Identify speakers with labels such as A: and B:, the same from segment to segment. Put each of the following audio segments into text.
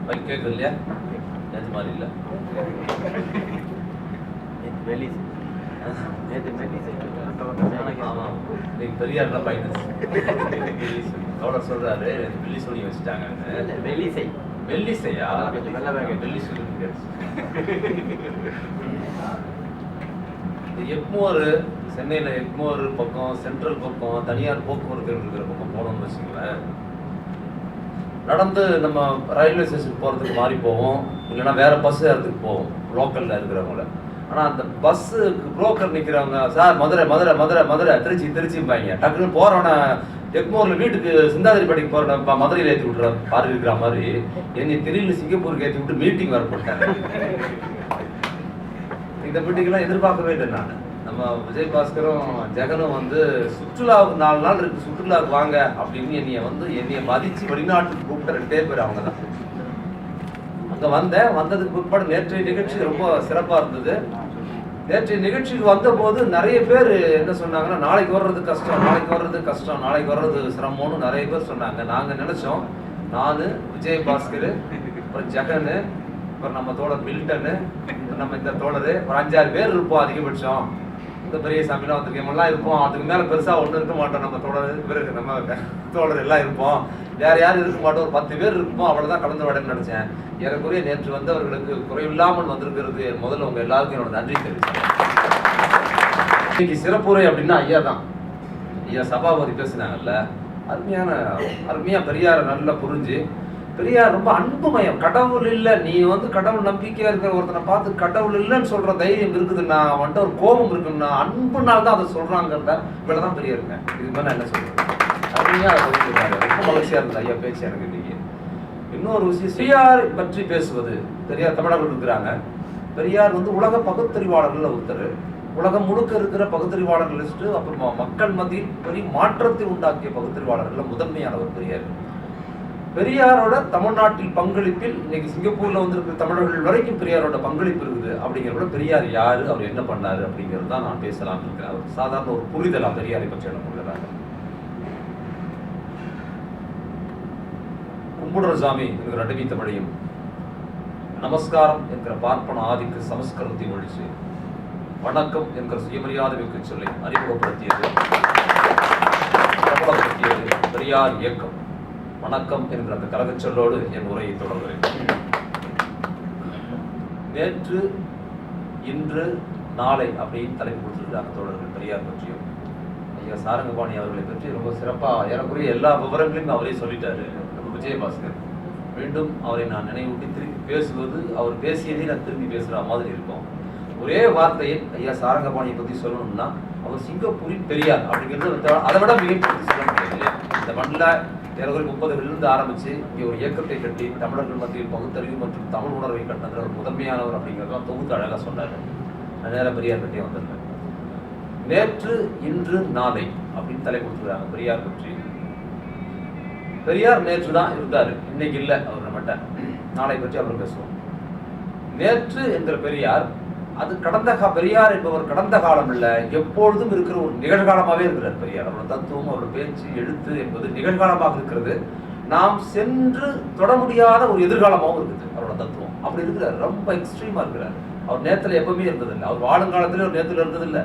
A: Mic கேட்குது இல்லையா? நேற்று மாதிரி இல்லை. ஆமாம், இன்னைக்கு பெரியார்லாம் மைனஸ். தோழர் சொல்றாரு வெள்ளி சொல்லி வச்சுட்டாங்கன்னு. வெள்ளிசையா? வெள்ளி சொல்லி எக்மோர், சென்னையில் எக்மோர் பக்கம், சென்ட்ரல் பக்கம், தனியார் போக்குவரத்து இருக்கிற பக்கம் போனோம்னு வச்சுங்களேன், நடந்து நம்ம ரயில்வே ஸ்டேஷன் போகிறதுக்கு மாறி போவோம், இல்லைன்னா வேற பஸ் இடத்துக்கு போவோம் லோக்கலில் இருக்கிறவங்கள. ஆனால் அந்த பஸ்ஸுக்கு புரோக்கர் நிற்கிறவங்க, சார் மதுரை மதுரை மதுரை மதுரை திருச்சி திருச்சிம்பாங்க. டக்குன்னு போகிறவன எக்மோரில் வீட்டுக்கு சிந்தாதிரிப்படிக்கு போகிறப்ப மதுரையில் ஏற்றி விட்ற பாரு இருக்கிற மாதிரி என்னை திடீர்னு சிங்கப்பூருக்கு ஏற்றி விட்டு மீட்டிங் வர போட்டாங்க. இந்த மீட்டிங்கெல்லாம் எதிர்பார்க்கவே இல்லை நான். நம்ம விஜயபாஸ்கரும் ஜெகனும் வந்து சுற்றுலாவுக்கு 4 நாள் இருக்கு, சுற்றுலாவுக்கு வாங்க அப்படின்னு என்னைய மதிச்சு வெளிநாட்டுக்கு கூப்பிட்ட 2 பேர் அவங்க தான். அங்கே வந்ததுக்கு பிற்பாடு நேற்றைய நிகழ்ச்சி ரொம்ப சிறப்பாக இருந்தது. நேற்றைய நிகழ்ச்சிக்கு வந்தபோது நிறைய பேர் என்ன சொன்னாங்கன்னா, நாளைக்கு வர்றது கஷ்டம், நாளைக்கு வர்றது கஷ்டம், நாளைக்கு வர்றது சிரமம்னு நிறைய பேர் சொன்னாங்க. நாங்கள் நினச்சோம், நான் விஜயபாஸ்கர், அப்புறம் ஜெகனு, அப்புறம் நம்ம தோழர் மில்டனு, நம்ம இந்த தோழர், ஒரு 5-6 பேர் இருப்போம் அதிகபட்சம். இந்த பெரிய சாமிலாம் வந்துருக்கோம்லாம் இருப்போம். அதுக்கு மேலே பெருசாக ஒன்றும் இருக்க மாட்டோம். நம்ம தோழர் பிறகு நம்ம தோழர் எல்லாம் இருப்போம். வேறு யாரும் இருக்க மாட்டோம். ஒரு 10 பேர் இருப்போம். அவ்வளோதான் கலந்து விடன்னு நினச்சேன். ஏறக்குறைய நேற்று வந்தவர்களுக்கு குறைவில்லாமல் வந்திருக்கிறது. முதல்ல உங்கள் எல்லாருக்கும் என்னோட நன்றி தெரிவிச்சேன். இன்னைக்கு சிறப்புரை அப்படின்னா ஐயா தான். ஐயா சபாபதி பேசினாங்கல்ல, அருமையாக பெரியாரை நல்லா புரிஞ்சு, பெரியார் ரொம்ப அன்புமயம். கடவுள் இல்லை, நீ வந்து கடவுள் நம்பிக்கையா இருக்கிற ஒருத்தனை பார்த்து கடவுள் இல்லைன்னு சொல்ற தைரியம் இருக்குதுன்னா, வந்துட்டு ஒரு கோபம் இருக்குன்னா, அன்புனால தான் அதை சொல்றாங்கிறத இவ்வளவுதான் பெரியாருங்க. இது மாதிரி நான் என்ன சொல்றேன், அருமையா அதை சொல்லியிருக்காரு. ரொம்ப மகிழ்ச்சியா இருந்தது ஐயா பேச்சு எனக்கு இன்னைக்கு. இன்னொரு விஷயம், பெரியார் பற்றி பேசுவது, பெரியார் தமிழர்கள் இருக்கிறாங்க. பெரியார் வந்து உலக பகுத்தறிவாளர்கள் ஒருத்தர். உலகம் முழுக்க இருக்கிற பகுத்தறிவாளர்கள் லிஸ்ட், அப்புறமா மக்கள் மத்தியில் பெரிய மாற்றத்தை உண்டாக்கிய பகுத்தறிவாளர்கள் முதன்மையானவர் பெரியார். பெரியாரோட தமிழ்நாட்டில் பங்களிப்பில் இன்னைக்கு சிங்கப்பூர்ல வந்திருக்கிற தமிழர்கள் வரைக்கும் பெரியாரோட பங்களிப்பு இருக்குது. அப்படிங்கிறத பெரியார் யாரு, அவர் என்ன பண்ணாரு அப்படிங்கிறது தான் நான் பேசலாம் இருக்கிறேன். அவர் சாதாரண ஒரு புரிதலா பெரியாரை பற்றியான புரிதலாக. கும்புடுற சாமி என்கிற அடிமை தமிழையும், நமஸ்காரம் என்கிற பார்ப்பன ஆதிக்க சமஸ்கிருதத்தை ஒழிச்சு வணக்கம் என்கிற சுயமரியாதை மிக்க சொல்லை அறிமுகப்படுத்தியது பெரியார் இயக்கம். வணக்கம் என்கிற அந்த கழகச் சொல்லோடு என் உரையை தொடர்கிறேன். நேற்று, இன்று, நாளை அப்படின்னு தலைப்பு கொடுத்துருக்காங்க தோழர்கள். பெரியார் பற்றியும் ஐயா சாரங்கபாணி அவர்களை பற்றி ரொம்ப சிறப்பாக ஏறக்குறைய எல்லா விவரங்களையும் அவரே சொல்லிட்டாரு நம்ம விஜயபாஸ்கர். மீண்டும் அவரை நான் நினைவூட்டி திருப்பி பேசுவது, அவர் பேசியதே நான் திரும்பி பேசுகிற மாதிரி இருக்கும். ஒரே வார்த்தையை ஐயா சாரங்கபாணியை பற்றி சொல்லணும்னா, அவர் சிங்கப்பூரின் பெரியார் அப்படிங்கிறது அதை விட மிகப்படுத்தி சொல்ல முடியாது இல்லையா? இந்த மண்ணில் ஏறக்குறை 30களிலிருந்து ஆரம்பித்து இங்கே ஒரு இயக்கத்தை கட்டி தமிழர்கள் மத்தியில் பகுத்தறிவு மற்றும் தமிழ் உணர்வை கட்டினதில் ஒரு முதன்மையானவர் அப்படிங்கிறதெல்லாம் தொகுத்து அழகாக சொன்னார். நேரம் பெரியார் பற்றியே வந்திருந்தேன். நேற்று, இன்று, நாளை அப்படின்னு தலை கொடுத்துருக்காங்க பெரியார் பற்றி. பெரியார் நேற்று தான் இருந்தார், இன்னைக்கு இல்லை அவர் நம்மகிட்ட. நாளை பற்றி அவர் பேசுவோம். நேற்று என்கிற பெரியார், அது பெரியார் என்பவர் கடந்த காலம் இல்லை, எப்பொழுதும் இருக்கிற ஒரு நிகழ்காலமாகவே இருக்கிறார் பெரியார். அவரோட தத்துவம், அவரோட பேச்சு, எழுத்து என்பது நிகழ்காலமாக இருக்கிறது. நாம் சென்று தொட முடியாத ஒரு எதிர்காலமாகவும் இருக்குது அவரோட தத்துவம். அப்படி இருக்கிறார், ரொம்ப எக்ஸ்ட்ரீமா இருக்கிறார். அவர் நேரத்தில் எப்பவுமே இருந்ததில்லை. அவர் வாழும் காலத்திலே ஒரு நேரத்தில் இருந்ததில்லை,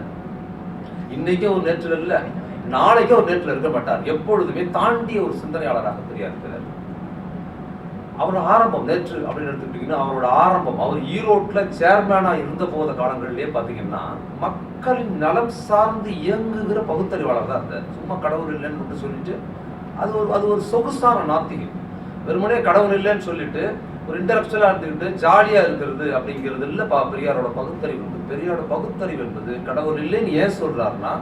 A: இன்னைக்கே ஒரு நேரத்தில் இல்லை, நாளைக்கே ஒரு நேரத்தில் இருக்க மாட்டார். எப்பொழுதுமே தாண்டிய ஒரு சிந்தனையாளராக பெரியார் இருக்கிறார். அவர் ஆரம்பம் நேற்று அப்படின்னு எடுத்துக்கிட்டீங்கன்னா, அவரோட ஆரம்பம், அவர் ஈரோட்டில் சேர்மேனாக இருந்த போத காலங்களிலே பார்த்தீங்கன்னா மக்களின் நலம் சார்ந்து இயங்குகிற பகுத்தறிவாளர் தான் இருந்தார். சும்மா கடவுள் இல்லைன்னு மட்டும் சொல்லிட்டு அது ஒரு சொகுசான நாத்திகம். வெறுமனே கடவுள் இல்லைன்னு சொல்லிட்டு ஒரு இன்டலெக்சுவலாக இருந்துக்கிட்டு ஜாலியாக இருக்கிறது அப்படிங்கிறது இல்லை பெரியாரோட பகுத்தறிவு என்பது. பெரியாரோட பகுத்தறிவு என்பது கடவுள் இல்லைன்னு ஏன் சொல்றாருன்னா,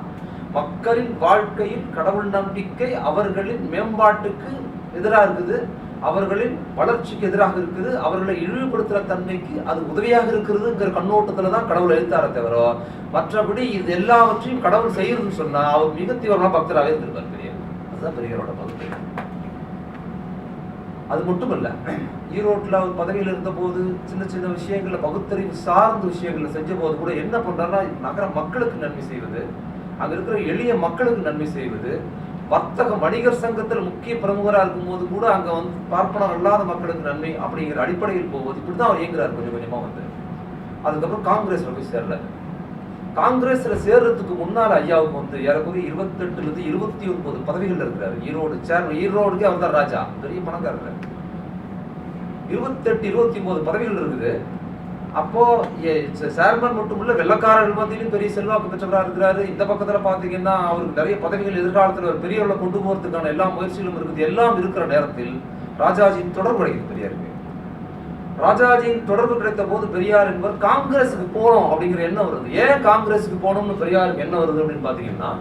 A: மக்களின் வாழ்க்கையில் கடவுள் நம்பிக்கை அவர்களின் மேம்பாட்டுக்கு எதிராக இருக்குது, அவர்களின் வளர்ச்சிக்கு எதிராக இருக்குது, அவர்களை இழிவுபடுத்துகிற தன்மைக்கு அது உதவியாக இருக்கிறதுங்கிற கண்ணோட்டத்தில் தான் கடவுள் எழுத்தார தவிர, மற்றபடி இது எல்லாவற்றையும் கடவுள் செய்யறதுன்னு சொன்னா அவர் மிக தீவிரமான பக்தராகவே இருந்திருப்பார் பெரியார். அதுதான் பெரியாரோட பகுத்தறிவு. அது மட்டும் இல்ல, ஈரோட்டில் அவர் பதவியில் இருந்த போது சின்ன சின்ன விஷயங்கள்ல பகுத்தறிவு சார்ந்த விஷயங்களை செஞ்ச போது கூட என்ன பண்றாருன்னா, நகர மக்களுக்கு நன்மை செய்வது, அங்க இருக்கிற எளிய மக்களுக்கு நன்மை செய்வது, வர்த்தக வணிகர் சங்கத்தில் முக்கிய பிரமுகராக இருக்கும்போது கூட அங்க வந்து பார்ப்பனர் அல்லாத மக்களுக்கு நன்மை அப்படிங்கிற அடிப்படையில் போகும்போது இப்படிதான் அவர் இயங்குறாரு கொஞ்சம் கொஞ்சமா வந்து. அதுக்கப்புறம் காங்கிரஸ்ல போய் சேர்றாரு. காங்கிரஸ்ல சேர்றதுக்கு முன்னால ஐயாவுக்கு வந்து ஏறக்குறைய 28 29 பதவிகள் இருக்கிறாரு. ஈரோடுக்கே அவர் தான் ராஜா, பெரிய பணக்காரர். 28 29 பதவிகள் இருக்குது. அப்போ சேர்மன் மட்டுமில்ல, வெள்ளக்காரர்கள் மத்தியிலும் பெரிய செல்வாக்கு பெற்றவராக இருக்கிறாரு. இந்த பக்கத்துல பாத்தீங்கன்னா அவருக்கு நிறைய பதவிகள் எதிர்காலத்துல ஒரு பெரியவர்களை கொண்டு போறதுக்கான எல்லா முயற்சிகளும் இருக்குது. எல்லாம் இருக்கிற நேரத்தில் ராஜாஜியின் தொடர்பு கிடைக்குது பெரியாருக்கு. ராஜாஜியின் தொடர்பு கிடைத்த போது பெரியார் என்பவர் காங்கிரஸுக்கு போனோம் அப்படிங்கிற எண்ணம் வருது. ஏன் காங்கிரஸுக்கு போனோம்னு பெரியாருக்கு என்ன வருது அப்படின்னு பாத்தீங்கன்னா,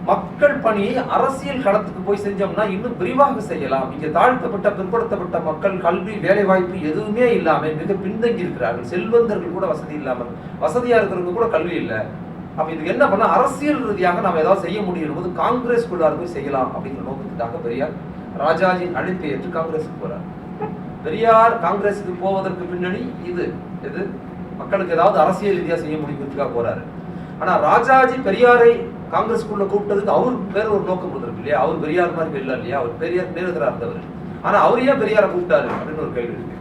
A: மக்கள் பணியை அரசியல் களத்துக்கு போய் செஞ்சோம்னா இன்னும் விரிவாக செய்யலாம். இங்க தாழ்த்தப்பட்ட பிற்படுத்தப்பட்ட மக்கள் கல்வி வேலை வாய்ப்பு எதுவுமே இல்லாம மிக பின்தங்கி இருக்கிறார்கள். செல்வந்தர்கள் கூட வசதி இல்லாமல், வசதியா இருக்கிறவங்க கூட கல்வி இல்லை. அப்ப இதுக்கு என்ன பண்ண, அரசியல் ரீதியாக நாம ஏதாவது செய்ய முடியும் போது காங்கிரஸ் குள்ளார போய் செய்யலாம் அப்படிங்கிற நோக்கத்துக்காக பெரியார் ராஜாஜியின் அழைப்பை ஏற்று காங்கிரஸுக்கு போறார். பெரியார் காங்கிரஸுக்கு போவதற்கு பின்னணி இது மக்களுக்கு ஏதாவது அரசியல் ரீதியா செய்ய முடியுங்கிறதுக்காக போறாரு. ஆனா ராஜாஜி பெரியாரை காங்கிரஸ்குள்ள கூப்பிட்டதுக்கு அவருக்கு வேற ஒரு நோக்கம் இருந்திருக்கு இல்லையா. அவர் பெரியார் மாதிரி இல்லை இல்லையா, அவர் பெரியார் நேரத்தில் இருந்தவர். ஆனா அவர் ஏன் பெரியாரை கூப்பிட்டாரு அப்படின்னு ஒரு கேள்வி இருக்கு.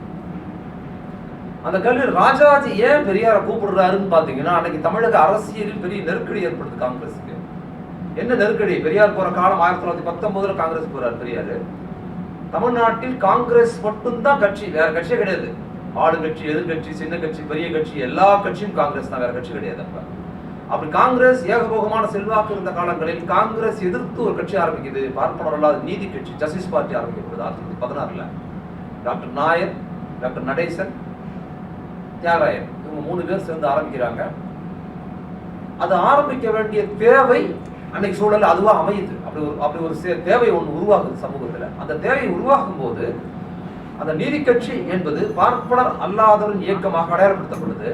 A: அந்த கேள்வி, ராஜாஜி ஏன் பெரியாரை கூப்பிடுறாருன்னு பாத்தீங்கன்னா, அன்னைக்கு தமிழக அரசியலில் பெரிய நெருக்கடி ஏற்படுது காங்கிரஸுக்கு. என்ன நெருக்கடி? பெரியார் போற காலம் 1919 காங்கிரஸ் போறாரு பெரியாரு. தமிழ்நாட்டில் காங்கிரஸ் மட்டும்தான் கட்சி, வேற கட்சியே கிடையாது. ஆளுங்கட்சி, எதிர்கட்சி, சின்ன கட்சி, பெரிய கட்சி, எல்லா கட்சியும் காங்கிரஸ் தான், வேற கட்சி கிடையாது. அப்படி காங்கிரஸ் ஏகபோகமான செல்வாக்கு இருந்த காலங்களில் காங்கிரஸ் எதிர்த்து ஒரு கட்சி ஆரம்பிக்குது, பார்ப்பனர் அல்லாத நீதி கட்சி, ஜஸ்டிஸ் பார்ட்டி ஆரம்பிக்கப்படுது 1916. டாக்டர் நாயர், டாக்டர் நடேசன், தியாகராயன், இவங்க 3 பேர் சேர்ந்து ஆரம்பிக்கிறாங்க. அது ஆரம்பிக்க வேண்டிய தேவை அன்னைக்கு சூழல் அதுவா அமையுது. அப்படி ஒரு தேவை ஒன்று உருவாகுது சமூகத்துல. அந்த தேவை உருவாகும் போது அந்த நீதி கட்சி என்பது பார்ப்பனர் அல்லாதவரின் இயக்கமாக அடையாளப்படுத்தப்படுது.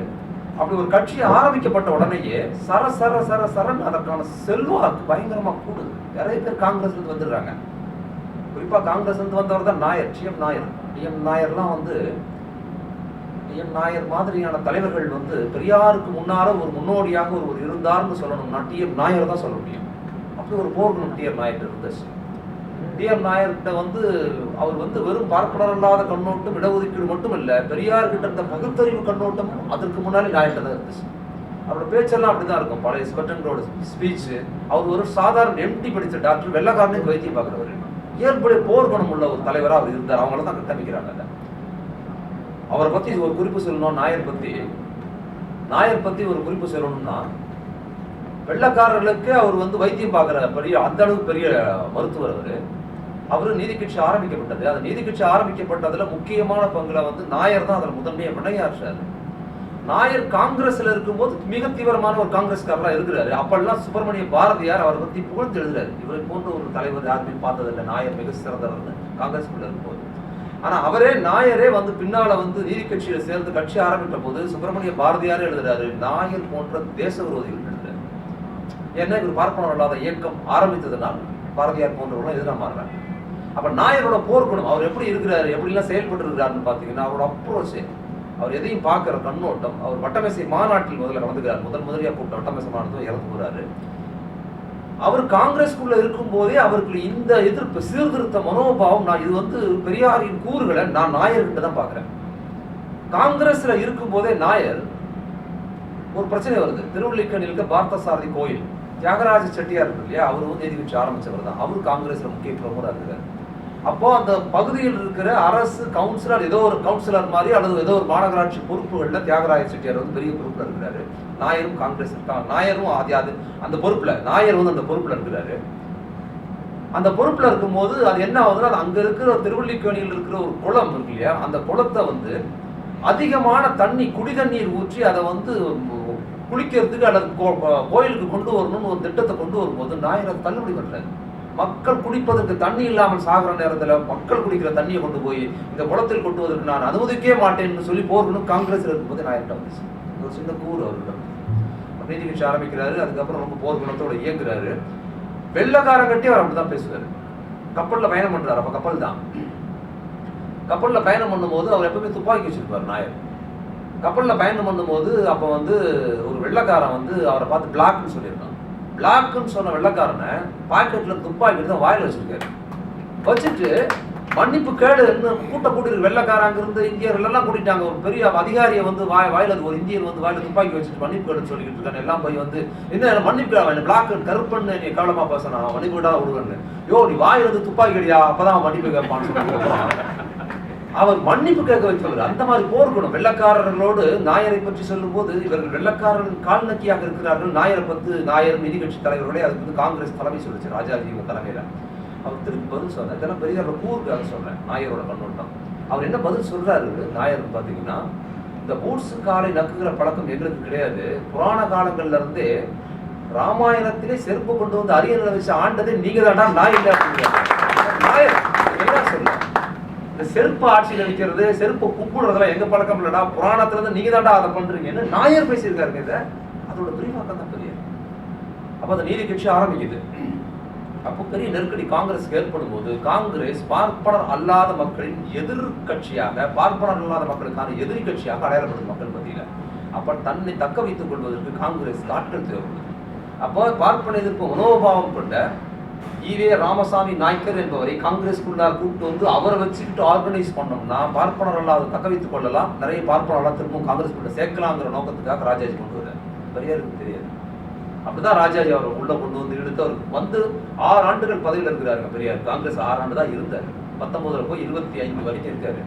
A: அப்படி ஒரு கட்சி ஆரம்பிக்கப்பட்ட உடனேயே சரன் அதற்கான செல்வாக்கு பயங்கரமா கூடுது. நிறைய பேர் காங்கிரஸ்ல இருந்து வந்துடுறாங்க. குறிப்பா காங்கிரஸ் இருந்து வந்தவர் தான் நாயர், டிஎம் நாயர். டிஎம் நாயர்லாம் வந்து, டிஎம் நாயர் மாதிரியான தலைவர்கள் வந்து பெரியாருக்கு முன்னால ஒரு முன்னோடியாக ஒரு இருந்தார்னு சொல்லணும்னா டிஎம் நாயர் தான் சொல்ல முடியும். அப்படி ஒரு போர்க்குணம் டிஎம் நாயர் இருந்துச்சு. டிஎம் நாயர்கிட்ட வந்து அவர் வந்து வெறும் பார்ப்பனர் இல்லாத கண்ணோட்டம், இடஒதுக்கீடு மட்டும் இல்ல, பெரியார் கிட்ட இருந்த பகுத்தறிவு கண்ணோட்டம் அதற்கு முன்னாடி நாயர்கிட்ட தான் இருந்துச்சு. அவரோட பேச்செல்லாம் அப்படிதான் இருக்கும். பழைய ஸ்பெட்டனோட ஸ்பீச், அவர் ஒரு சாதாரண எம்டி படித்த டாக்டர், வெள்ளக்காரனுக்கு வைத்தியம் பார்க்கிறவர், இயற்புடைய போர்க்குணம் உள்ள ஒரு தலைவராக அவர் இருந்தார். அவங்கள தான் கட்டமைக்கிறாங்க. அவரை பத்தி ஒரு குறிப்பு சொல்லணும். நாயர் பத்தி ஒரு குறிப்பு சொல்லணும்னா, வெள்ளக்காரர்களுக்கு அவர் வந்து வைத்தியம் பார்க்கிற பெரிய, அந்த அளவுக்கு பெரிய மருத்துவர் அவரு நீதி கட்சி ஆரம்பிக்கப்பட்டது. அந்த நீதி கட்சி ஆரம்பிக்கப்பட்டதுல முக்கியமான பங்குல வந்து நாயர் தான் அதில் முதன்மையை வினையாற்றாரு. நாயர் காங்கிரஸ்ல இருக்கும்போது மிக தீவிரமான ஒரு காங்கிரஸ்காரரா இருக்கிறாரு. அப்பெல்லாம் சுப்பிரமணிய பாரதியார் அவரை பத்தி புகழ்ந்து எழுதுறாரு. இவரை போன்ற ஒரு தலைவர் யாருமே பார்த்ததில்லை, நாயர் மிக சிறந்தவர்னு காங்கிரஸ்குள்ள இருக்கும்போது. ஆனா நாயரே வந்து பின்னால வந்து நீதி கட்சியில சேர்ந்து கட்சி ஆரம்பித்த போது சுப்பிரமணிய பாரதியாரே எழுதுறாரு, நாயர் போன்ற தேச விரோதிகள் எழுதுறாரு. ஏன்னா இவர் பார்ப்பனர் அல்லாத இயக்கம் ஆரம்பித்ததுனால் பாரதியார் போன்றவர்களும் எதிராக மாறுறாங்க. அப்ப நாயரோட போர்க்குணம், அவர் எப்படி இருக்கிறாரு, எப்படிலாம் செயல்பட்டு இருக்கிறாருன்னு பாத்தீங்கன்னா, அவரோட அப்ரோச், அவர் எதையும் பார்க்கிற கண்ணோட்டம். அவர் வட்டமேசை மாநாட்டில் முதல்ல கலந்துக்கிறார். முதலியா கூப்பிட்ட வட்டமேசை மாநாட்டில் இறந்து போறாரு. அவர் காங்கிரஸ்குள்ள இருக்கும் போதே அவருக்கு இந்த எதிர்ப்பு, சீர்திருத்த மனோபாவம், நான் இது வந்து பெரியாரின் கூறுகளை நான் நாயர்கிட்ட தான் பாக்குறேன். காங்கிரஸ்ல இருக்கும் போதே நாயர் ஒரு பிரச்சனை வருது. திருவள்ளிக்கணியில் இருக்க பார்த்தசாரதி கோயில், தியாகராஜ செட்டியார் இருக்கு இல்லையா, அவர் வந்து நீதி கட்சி ஆரம்பிச்சவர் தான். அவரு காங்கிரஸ்ல முக்கிய பிரமுகராக இருக்கிறார். அப்போ அந்த பகுதியில் இருக்கிற அரசு கவுன்சிலர், ஏதோ ஒரு கவுன்சிலர் மாதிரி அல்லது ஏதோ ஒரு மாநகராட்சி பொறுப்புகள்ல தியாகராஜ செட்டியார் வந்து பெரிய பொறுப்புல இருக்கிறாரு. நாயரும் காங்கிரஸ் இருக்காங்க. நாயரும் அந்த பொறுப்புல, நாயர் வந்து அந்த பொறுப்புல இருக்கிறாரு. அந்த பொறுப்புல இருக்கும்போது அது என்ன ஆகுதுன்னா, அங்க இருக்கிற திருவள்ளிக்கேணியில் இருக்கிற ஒரு குளம் இருக்கு இல்லையா, அந்த குளத்தை வந்து அதிகமான தண்ணி, குடி தண்ணீர் ஊற்றி அதை வந்து குளிக்கிறதுக்கு அல்லது கோயிலுக்கு கொண்டு வரணும்னு ஒரு திட்டத்தை கொண்டு வரும்போது நாயர் தள்ளுபடி பண்றாரு. மக்கள் குடிப்பதற்கு தண்ணி இல்லாமல் சாகிற நேரத்தில் மக்கள் குடிக்கிற தண்ணியை கொண்டு போய் இந்த குளத்தில் கொண்டுவதற்கு நான் அனுமதிக்கவே மாட்டேன்னு சொல்லி போர்க்கணும் காங்கிரஸ் இருக்கும்போது நாயர்கிட்ட வந்துச்சு. ஒரு சின்ன கூறு அவர்கிட்ட நீதி கட்சி ஆரம்பிக்கிறாரு. அதுக்கப்புறம் ரொம்ப போர்க்குணத்தோட இயங்குறாரு. வெள்ளக்காரன் கட்டி அவர் அப்படிதான் பேசுவாரு. கப்பல்ல பயணம் பண்றாரு. அப்ப கப்பல்ல பயணம் பண்ணும்போது அவர் எப்பவுமே துப்பாக்கி வச்சிருப்பாரு நாயர். கப்பல்ல பயணம் பண்ணும்போது அப்ப வந்து ஒரு வெள்ளக்காரன் வந்து அவரை பார்த்து பிளாக்னு சொல்லியிருக்கான். பிளாக்னு சொன்ன வெள்ளக்காரனை பாக்கெட்ல துப்பாக்கி எடுத்து வாயில வச்சிருக்காரு. வச்சுட்டு மன்னிப்பு கேடு கூட்டிட்டு வெள்ளக்காரங்க இருந்து இந்தியர்கள் எல்லாம் கூட்டிட்டாங்க. ஒரு பெரிய அதிகாரியை வந்து வாயில ஒரு இந்தியர் வந்து வாயில துப்பாக்கி வச்சுட்டு மன்னிப்பு கேடுன்னு சொல்லிட்டு இருக்காங்க. எல்லாம் போய் வந்து என்ன மன்னிப்பு பிளாக் கருப்பன்னு நீ கவலமா பேசினா மன்னிப்பு கேட்டா விடுவேன்னு. யோ நீ வாயில வந்து துப்பாக்கி அடியா அப்பதான் மன்னிப்பு கேட்பான்னு சொல்லி அவர் மன்னிப்பு கேட்க வைத்தவர். அந்த மாதிரி போர்க்கணும். வெள்ளக்காரர்களோடு நாயரை பற்றி சொல்லும் போது இவர்கள் வெள்ளக்காரர்கள் கால்நக்கியாக இருக்கிறார்கள். நாயரை பத்து நாயர் நீதி கட்சி தலைவர்களே அதுக்கு வந்து காங்கிரஸ் தலைமை சொல்லிச்சு ராஜாஜி தலைமையில. அவர் திருப்பி பதில் சொல்றாரு. இதெல்லாம் பெரியாரோட கூறுக்காக சொல்றேன், நாயரோட கண்ணோட்டம். அவர் என்ன பதில் சொல்றாரு நாயர் பாத்தீங்கன்னா, இந்த பூட்ஸ் காலை நக்குகிற பழக்கம் எங்களுக்கு கிடையாது. புராண காலங்கள்ல இருந்தே ராமாயணத்திலே செருப்பு கொண்டு வந்து அரியணை வச்சு ஆண்டதே நீங்க தாண்டா, நான் இல்லை அப்படிங்கிறார் நாயர். என்ன சொல்ல இந்த செருப்பு ஆட்சியில் வைக்கிறது, செருப்பு கும்பிடுறதெல்லாம் எங்க பழக்கம் இல்லடா, புராணத்துல இருந்து நீங்க தாண்டா அதை பண்றீங்கன்னு நாயர் பேசியிருக்காருங்க. இதை அதோட விரிவாக்கம் தான் பெரியார். அப்ப அந்த நீதி கட்சி ஆரம்பிக்குது. அப்போ பெரிய நெருக்கடி காங்கிரஸுக்கு ஏற்படும் போது காங்கிரஸ் பார்ப்பனர் அல்லாத மக்களின் எதிர்கட்சியாக, பார்ப்பனர் அல்லாத மக்களுக்கான எதிரி கட்சியாக அடையாளப்படும் மக்கள் மத்தியில. அப்ப தன்னை தக்க வைத்துக் கொள்வதற்கு காங்கிரஸ் ஆட்கள் தேவைப்படுது. அப்போ பார்ப்பன எதிர்ப்பு மனோபாவம் கொண்ட ஈவே ராமசாமி நாய்க்கர் என்பவரை காங்கிரஸ்குள்ளார் கூப்பிட்டு வந்து அவரை வச்சுக்கிட்டு ஆர்கனைஸ் பண்ணோம்னா பார்ப்பனர் அல்லாத தக்க வைத்துக் கொள்ளலாம், நிறைய பார்ப்பனர் திரும்பவும் காங்கிரஸ்குள்ள சேர்க்கலாங்கிற நோக்கத்துக்காக ராஜாஜி கொண்டு வர. பெரியாருக்கு தெரியாது. அப்படிதான் ராஜாஜி அவரை உள்ள கொண்டு வந்து இழுத்து அவருக்கு வந்து 6 ஆண்டுகள் பதவியில் இருக்கிறாருங்க பெரியார். காங்கிரஸ் 6 ஆண்டு தான் இருந்தார். 19 போய் 25 வரைக்கும் இருக்காரு.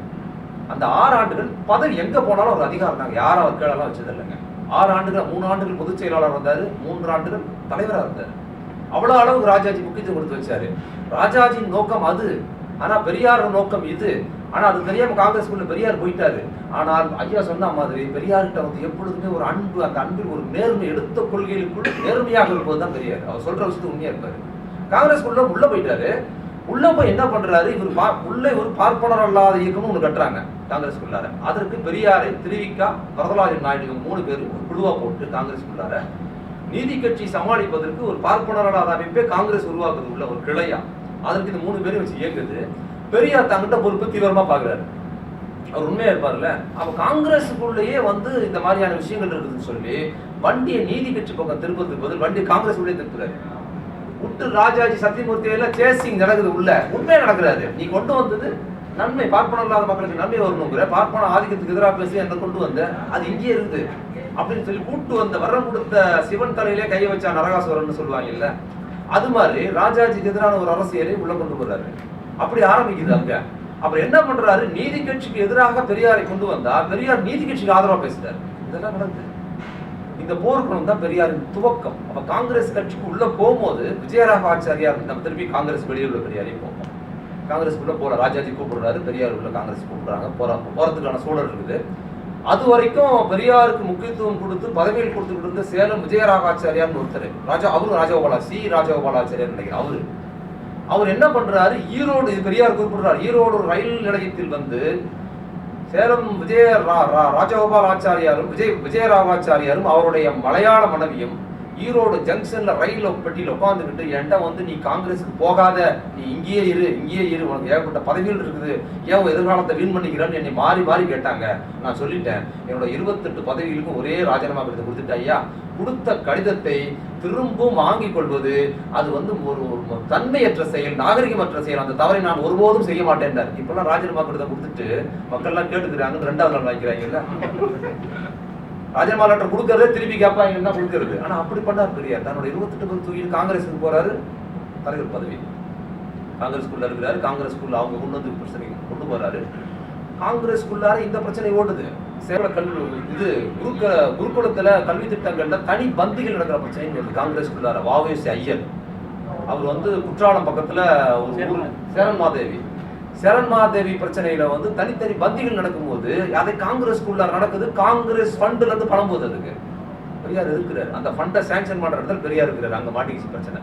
A: அந்த 6 ஆண்டுகள் பதவி எங்க போனாலும் ஒரு அதிகாரம் தாங்க, யாரும் அவர் கீழெல்லாம் வச்சது இல்லைங்க. 6 ஆண்டுகள் 3 ஆண்டுகள் பொதுச் செயலாளர் வந்தாரு, 3 ஆண்டுகள் தலைவராக இருந்தார். அவ்வளவு அளவுக்கு ராஜாஜி முக்கியத்துவம் கொடுத்து வச்சாரு. ராஜாஜியின் நோக்கம் அது, ஆனா பெரியார் நோக்கம் இது. ஆனா அது தெரியாம காங்கிரஸ்குள்ள பெரியார் போயிட்டாரு. ஆனால் ஐயா சொன்ன மாதிரி பெரியார்கிட்ட வந்து எப்பொழுதுமே ஒரு அன்பு, அந்த அன்பில் ஒரு நேர்மை, எடுத்த கொள்கைகளுக்குள்ள நேர்மையாக இருப்பதுதான் பெரியார். அவர் சொல்ற விஷயத்துக்கு உண்மையா இருப்பாரு. காங்கிரஸ்குள்ள உள்ள போயிட்டாரு. உள்ள போய் என்ன பண்றாரு, இவர் உள்ளே ஒரு பார்ப்பனர் அல்லாத இயக்கமும் ஒண்ணு கட்டுறாங்க காங்கிரஸ்குள்ளார. அதற்கு பெரியாரை, திருவிக்கா, வரதராஜன் நாயுடு 3 பேர் ஒரு குழுவா போட்டு காங்கிரஸ்குள்ளார நீதி கட்சி சமாளிப்பதற்கு ஒரு பார்ப்பனர் அல்லாத அமைப்பே காங்கிரஸ் உருவாக்குது உள்ள ஒரு கிளையா. அதற்கு இந்த 3 பேரும் வச்சு இயக்குது. பெரியார் தங்கிட்ட பொறுப்பு தீவிரமா பாக்குறாரு. அவர் உண்மையா இருப்பார்ல. அப்ப காங்கிரஸுக்குள்ளேயே வந்து இந்த மாதிரியான விஷயங்கள் இருக்குதுன்னு சொல்லி வண்டியை நீதி கட்சி பக்கம் திருப்பதுக்கு பதில் வண்டி காங்கிரஸ் உள்ளே திருப்புறாரு. விட்டு ராஜாஜி சத்தியமூர்த்தி எல்லாம் சேசிங் நடக்குது உள்ள. உண்மையா நடக்கிறாரு. நீ கொண்டு வந்தது நன்மை, பார்ப்பனர் இல்லாத மக்களுக்கு நன்மை வரணுங்கிற, பார்ப்பன ஆதிக்கத்துக்கு எதிராக பேசி என்ன கொண்டு வந்த அது இங்கே இருக்குது அப்படின்னு சொல்லி கூட்டு வந்த வரம் கொடுத்த சிவன் தலையிலே கையை வச்சா நரகாசுரன் சொல்லுவாங்க இல்ல, அது மாதிரி ராஜாஜிக்கு எதிரான ஒரு அரசியலை உள்ள கொண்டு போறாரு. அப்படி ஆரம்பிக்குது அங்க. அப்புறம் என்ன பண்றாரு, நீதி கட்சிக்கு எதிராக பெரியாரை கொண்டு வந்தா பெரியார் நீதி கட்சிக்கு ஆதரவா பேசுறாரு. இதெல்லாம் நடக்குது. இந்த போர்க்குணம் தான் பெரியாரின் துவக்கம். அப்ப காங்கிரஸ் கட்சிக்கு உள்ள போகும்போது விஜயராக ஆச்சாரியார், நம்ம திருப்பி காங்கிரஸ் வெளியே உள்ள பெரியாரையும் போவோம். காங்கிரஸ்க்குள்ள போற ராஜாஜி கூப்பிடுறாரு, பெரியார் உள்ள காங்கிரஸ் கூப்பிடுறாங்க, போறதுக்கான சூழல் இருக்குது. அது வரைக்கும் பெரியாருக்கு முக்கியத்துவம் கொடுத்து பதவியில் கொடுத்துட்டு இருந்த சேலம் விஜயராகாச்சாரியார்னு ஒருத்தர், அவரும் ராஜகோபாலா ராஜகோபாலாச்சாரியார் நினைக்கிறேன். அவர் என்ன பண்றாரு, ஈரோடு, இது பெரியார் குறிப்பிடுறாரு, ஈரோடு ரயில் நிலையத்தில் வந்து சேலம் ராஜகோபால் ஆச்சாரியாரும் விஜயராகாச்சாரியாரும் அவருடைய மலையாள மனைவியும் ஈரோடு ஜங்ஷன்ல ரயில் பெட்டியில் உட்காந்துக்கிட்டு என்கிட்ட வந்து நீ காங்கிரஸுக்கு போகாத, நீ இங்கேயே இரு, உனக்கு ஏகப்பட்ட பதவிகள் இருக்குது, ஏன் எதிர்காலத்தை வீண் பண்ணிக்கிறான்னு என்னை மாறி மாறி கேட்டாங்க. நான் சொல்லிட்டேன், என்னோட 28 பதவிகளுக்கும் ஒரே ராஜினாமா கடிதத்தை கொடுத்துட்டேன் ஐயா. கொடுத்த கடிதத்தை திரும்பவும் வாங்கிக் கொள்வது அது வந்து ஒரு தன்மையற்ற செயல், நாகரிகமற்ற செயல். அந்த தவறை நான் ஒருபோதும் செய்ய மாட்டேன். இப்பெல்லாம் ராஜினாமா கடிதம் கொடுத்துட்டு மக்கள் எல்லாம் கேட்டுக்கிறாங்க, 2வது நாள் வாங்கிக்கிறாங்கல்ல. ராஜினாமா லெட்டர் கொடுக்கறதே திருப்பி கேட்பாங்க, என்ன கொடுக்கறது. ஆனா அப்படி பண்ணார் பெரியார். தன்னோட 28 தூக்கிட்டு காங்கிரஸுக்கு போறாரு, தலைவர் பதவி. காங்கிரஸ்குள்ள இருக்கிறாரு. காங்கிரஸ்குள்ள அவங்க கொண்டு வந்து பிரச்சனை கொண்டு போறாரு. காங்கிரஸ்குள்ளார இந்த பிரச்சனை ஓடுது. சேவல இது குருகுலத்துல கல்வி திட்டங்கள்ல தனி பந்திகள் நடக்கிற பிரச்சனை வருது காங்கிரஸ்குள்ளார. வாவேசி ஐயர் அவர் வந்து குற்றாலம் பக்கத்துல ஒரு சேரன்மாதேவி பிரச்சனையில வந்து தனித்தனி பந்திகள் நடக்கும்போது அதை காங்கிரஸ்குள்ளார நடக்குது. காங்கிரஸ் ஃபண்ட்ல இருந்து பணம் போகுது. அதுக்கு பெரியார் இருக்கிறார். அந்த ஃபண்டை சாங்ஷன் பண்ற இடத்துல பெரியார் இருக்கிறார். அங்க மாட்டிக்கிச்சு பிரச்சனை.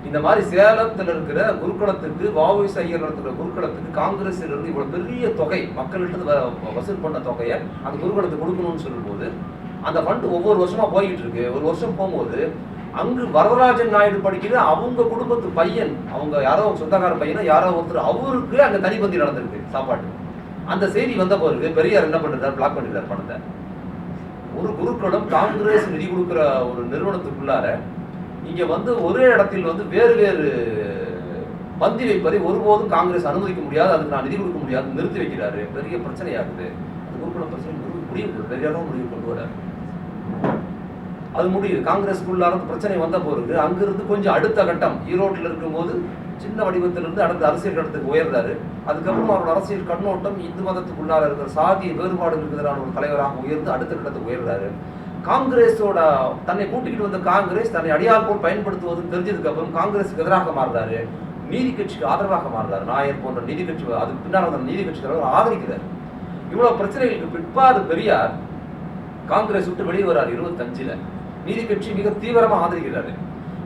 A: இந்த மாதிரி சேலத்தில் இருக்கிற குருகுலத்துக்கு, வாவேசி ஐயர் நடத்துகிற குருகுலத்துக்கு காங்கிரஸ்ல இருந்து இவ்வளவு பெரிய தொகை மக்கள்கிட்ட வசூல் பண்ண தொகையை அந்த குருகுலத்துக்கு கொடுக்கணும்னு சொல்லும்போது அந்த ஃபண்ட் ஒவ்வொரு வருஷமா போய்கிட்டு இருக்கு. ஒரு வருஷம் போகும்போது அங்கு வரதராஜன் நாயுடு படிக்கிற அவங்க குடும்பத்து பையன், அவங்க யாரோ சொந்தக்கார பையனா யாரோ ஒருத்தர், அவருக்கு அங்க தனிபந்தி நடந்திருக்கு சாப்பாடு. அந்த செய்தி வந்த பிறகு பெரியார் என்ன பண்றாரு, பிளாக் பண்ணிடுறாரு பணத்தை. ஒரு குருக்குலம் காங்கிரஸ் நிதி கொடுக்குற ஒரு நிறுவனத்துக்குள்ளார இங்க வந்து ஒரே இடத்தில் வந்து வேறு வேறு பந்தி வைப்பதை ஒருபோதும் காங்கிரஸ் அனுமதிக்க முடியாது, அதுக்கு நான் நிதி கொடுக்க முடியாது, நிறுத்தி வைக்கிறாரு. பெரிய பிரச்சனையாகுது. அது குறுக்குள்ள பிரச்சனை முடிவு பெரியாரும் முடிவு கொண்டு வராரு. அது முடியுது. காங்கிரஸ்க்குள்ளார பிரச்சனை வந்த போருக்கு அங்கிருந்து கொஞ்சம் அடுத்த கட்டம் ஈரோட்டில் இருக்கும்போது சின்ன வடிவத்திலிருந்து அடுத்த அரசியல் கட்டத்துக்கு உயர்றாரு. அதுக்கப்புறம் அவரோட அரசியல் கண்ணோட்டம் இந்து மதத்துக்குள்ளார இருக்கிற சாதிய வேறுபாடுகளுக்கு எதிரான ஒரு தலைவராக உயர்ந்து அடுத்த கட்டத்துக்கு உயர்றாரு. காங்கிரஸோட தன்னை கூட்டிக்கிட்டு வந்த காங்கிரஸ் தன்னை அடியால் போல் பயன்படுத்துவது தெரிஞ்சதுக்கு அப்புறம் காங்கிரஸுக்கு எதிராக மாறுறாரு. நீதி கட்சிக்கு ஆதரவாக மாறுறாரு. நாயர் போன்ற நீதி கட்சி, அதுக்கு பின்னால் வந்த நீதி கட்சி தலைவர் ஆதரிக்கிறார். இவ்வளவு பிரச்சனைகளுக்கு பிற்பாடு பெரியார் காங்கிரஸ் விட்டு வெளியே வர்றாரு 25ல். நீதி கட்சி மிக தீவிரமாக ஆதரிக்கிறாரு.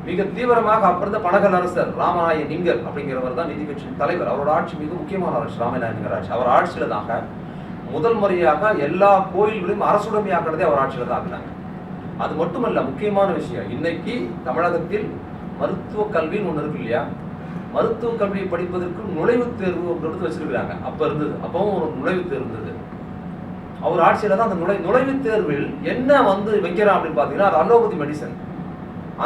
A: மிக தீவிரமாக அப்பிருந்த பனகல் அரசர் ராமநாய நிங்கர் அப்படிங்கிறவர் தான் நீதி கட்சியின் தலைவர். அவரோட ஆட்சி மிக முக்கியமான ஆட்சி, ராமநாய நிங்கர் ஆட்சி. அவர் ஆட்சியில தாங்க முதல் முறையாக எல்லா கோயில்களையும் அரசுடைமையாக்கிறதே அவர் ஆட்சியில தான் ஆகினாங்க. அது மட்டுமல்ல, முக்கியமான விஷயம், இன்னைக்கு தமிழகத்தில் மருத்துவ கல்வின்னு ஒண்ணு இருக்கு இல்லையா, மருத்துவ கல்வியை படிப்பதற்கு நுழைவுத் தேர்வு வச்சிருக்கிறாங்க. அப்ப இருந்தது, அப்பவும் ஒரு நுழைவுத் தேர்வு இருந்தது. அவர் ஆட்சியில தான் அந்த நுழைவுத் தேர்வில் என்ன வந்து வைக்கிறான் அப்படின்னு பாத்தீங்கன்னா, அது அலோபதி மெடிசன்.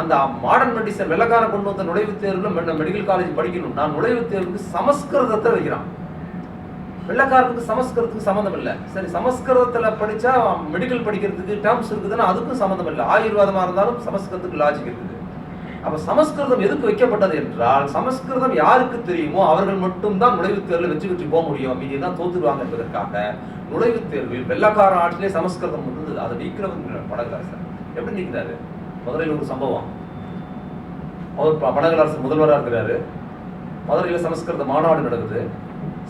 A: அந்த மாடர்ன் மெடிசன் வெள்ளக்கார கொண்டு வந்த நுழைவுத் தேர்வுல மெடிக்கல் காலேஜ் படிக்கணும், நான் நுழைவுத் தேர்வுக்கு சமஸ்கிருதத்தை வைக்கிறான். வெள்ளக்காரனுக்கு சமஸ்கிருதத்துக்கு சம்மந்தம் இல்லை. சரி, சமஸ்கிருதத்துல படிச்சா மெடிக்கல் படிக்கிறதுக்கு டேர்ம்ஸ் இருக்குதுன்னா அதுக்கும் சம்மந்தம் இல்லை. ஆயுர்வேதமா இருந்தாலும் சமஸ்கிருதத்துக்கு லாஜிக் இருக்குது. அப்ப சமஸ்கிருதம் எதுக்கு வைக்கப்பட்டது என்றால், சமஸ்கிருதம் யாருக்கு தெரியுமோ அவர்கள் மட்டும்தான் நுழைவுத் தேர்வில் வெற்றி போக முடியும், மீதிதான் தோத்துருவாங்க என்பதற்காக நுழைவுத் தேர்வில் வெள்ளக்கார ஆட்சியிலே சமஸ்கிருதம் இருந்தது. அதை நீக்கிறவர் பனகலரசர். எப்படி நீக்கிறாரு? மதுரையில் ஒரு சம்பவம். அவர் பனகலரசர் முதல்வராக இருக்கிறாரு. மதுரையில சமஸ்கிருத மாநாடு நடக்குது.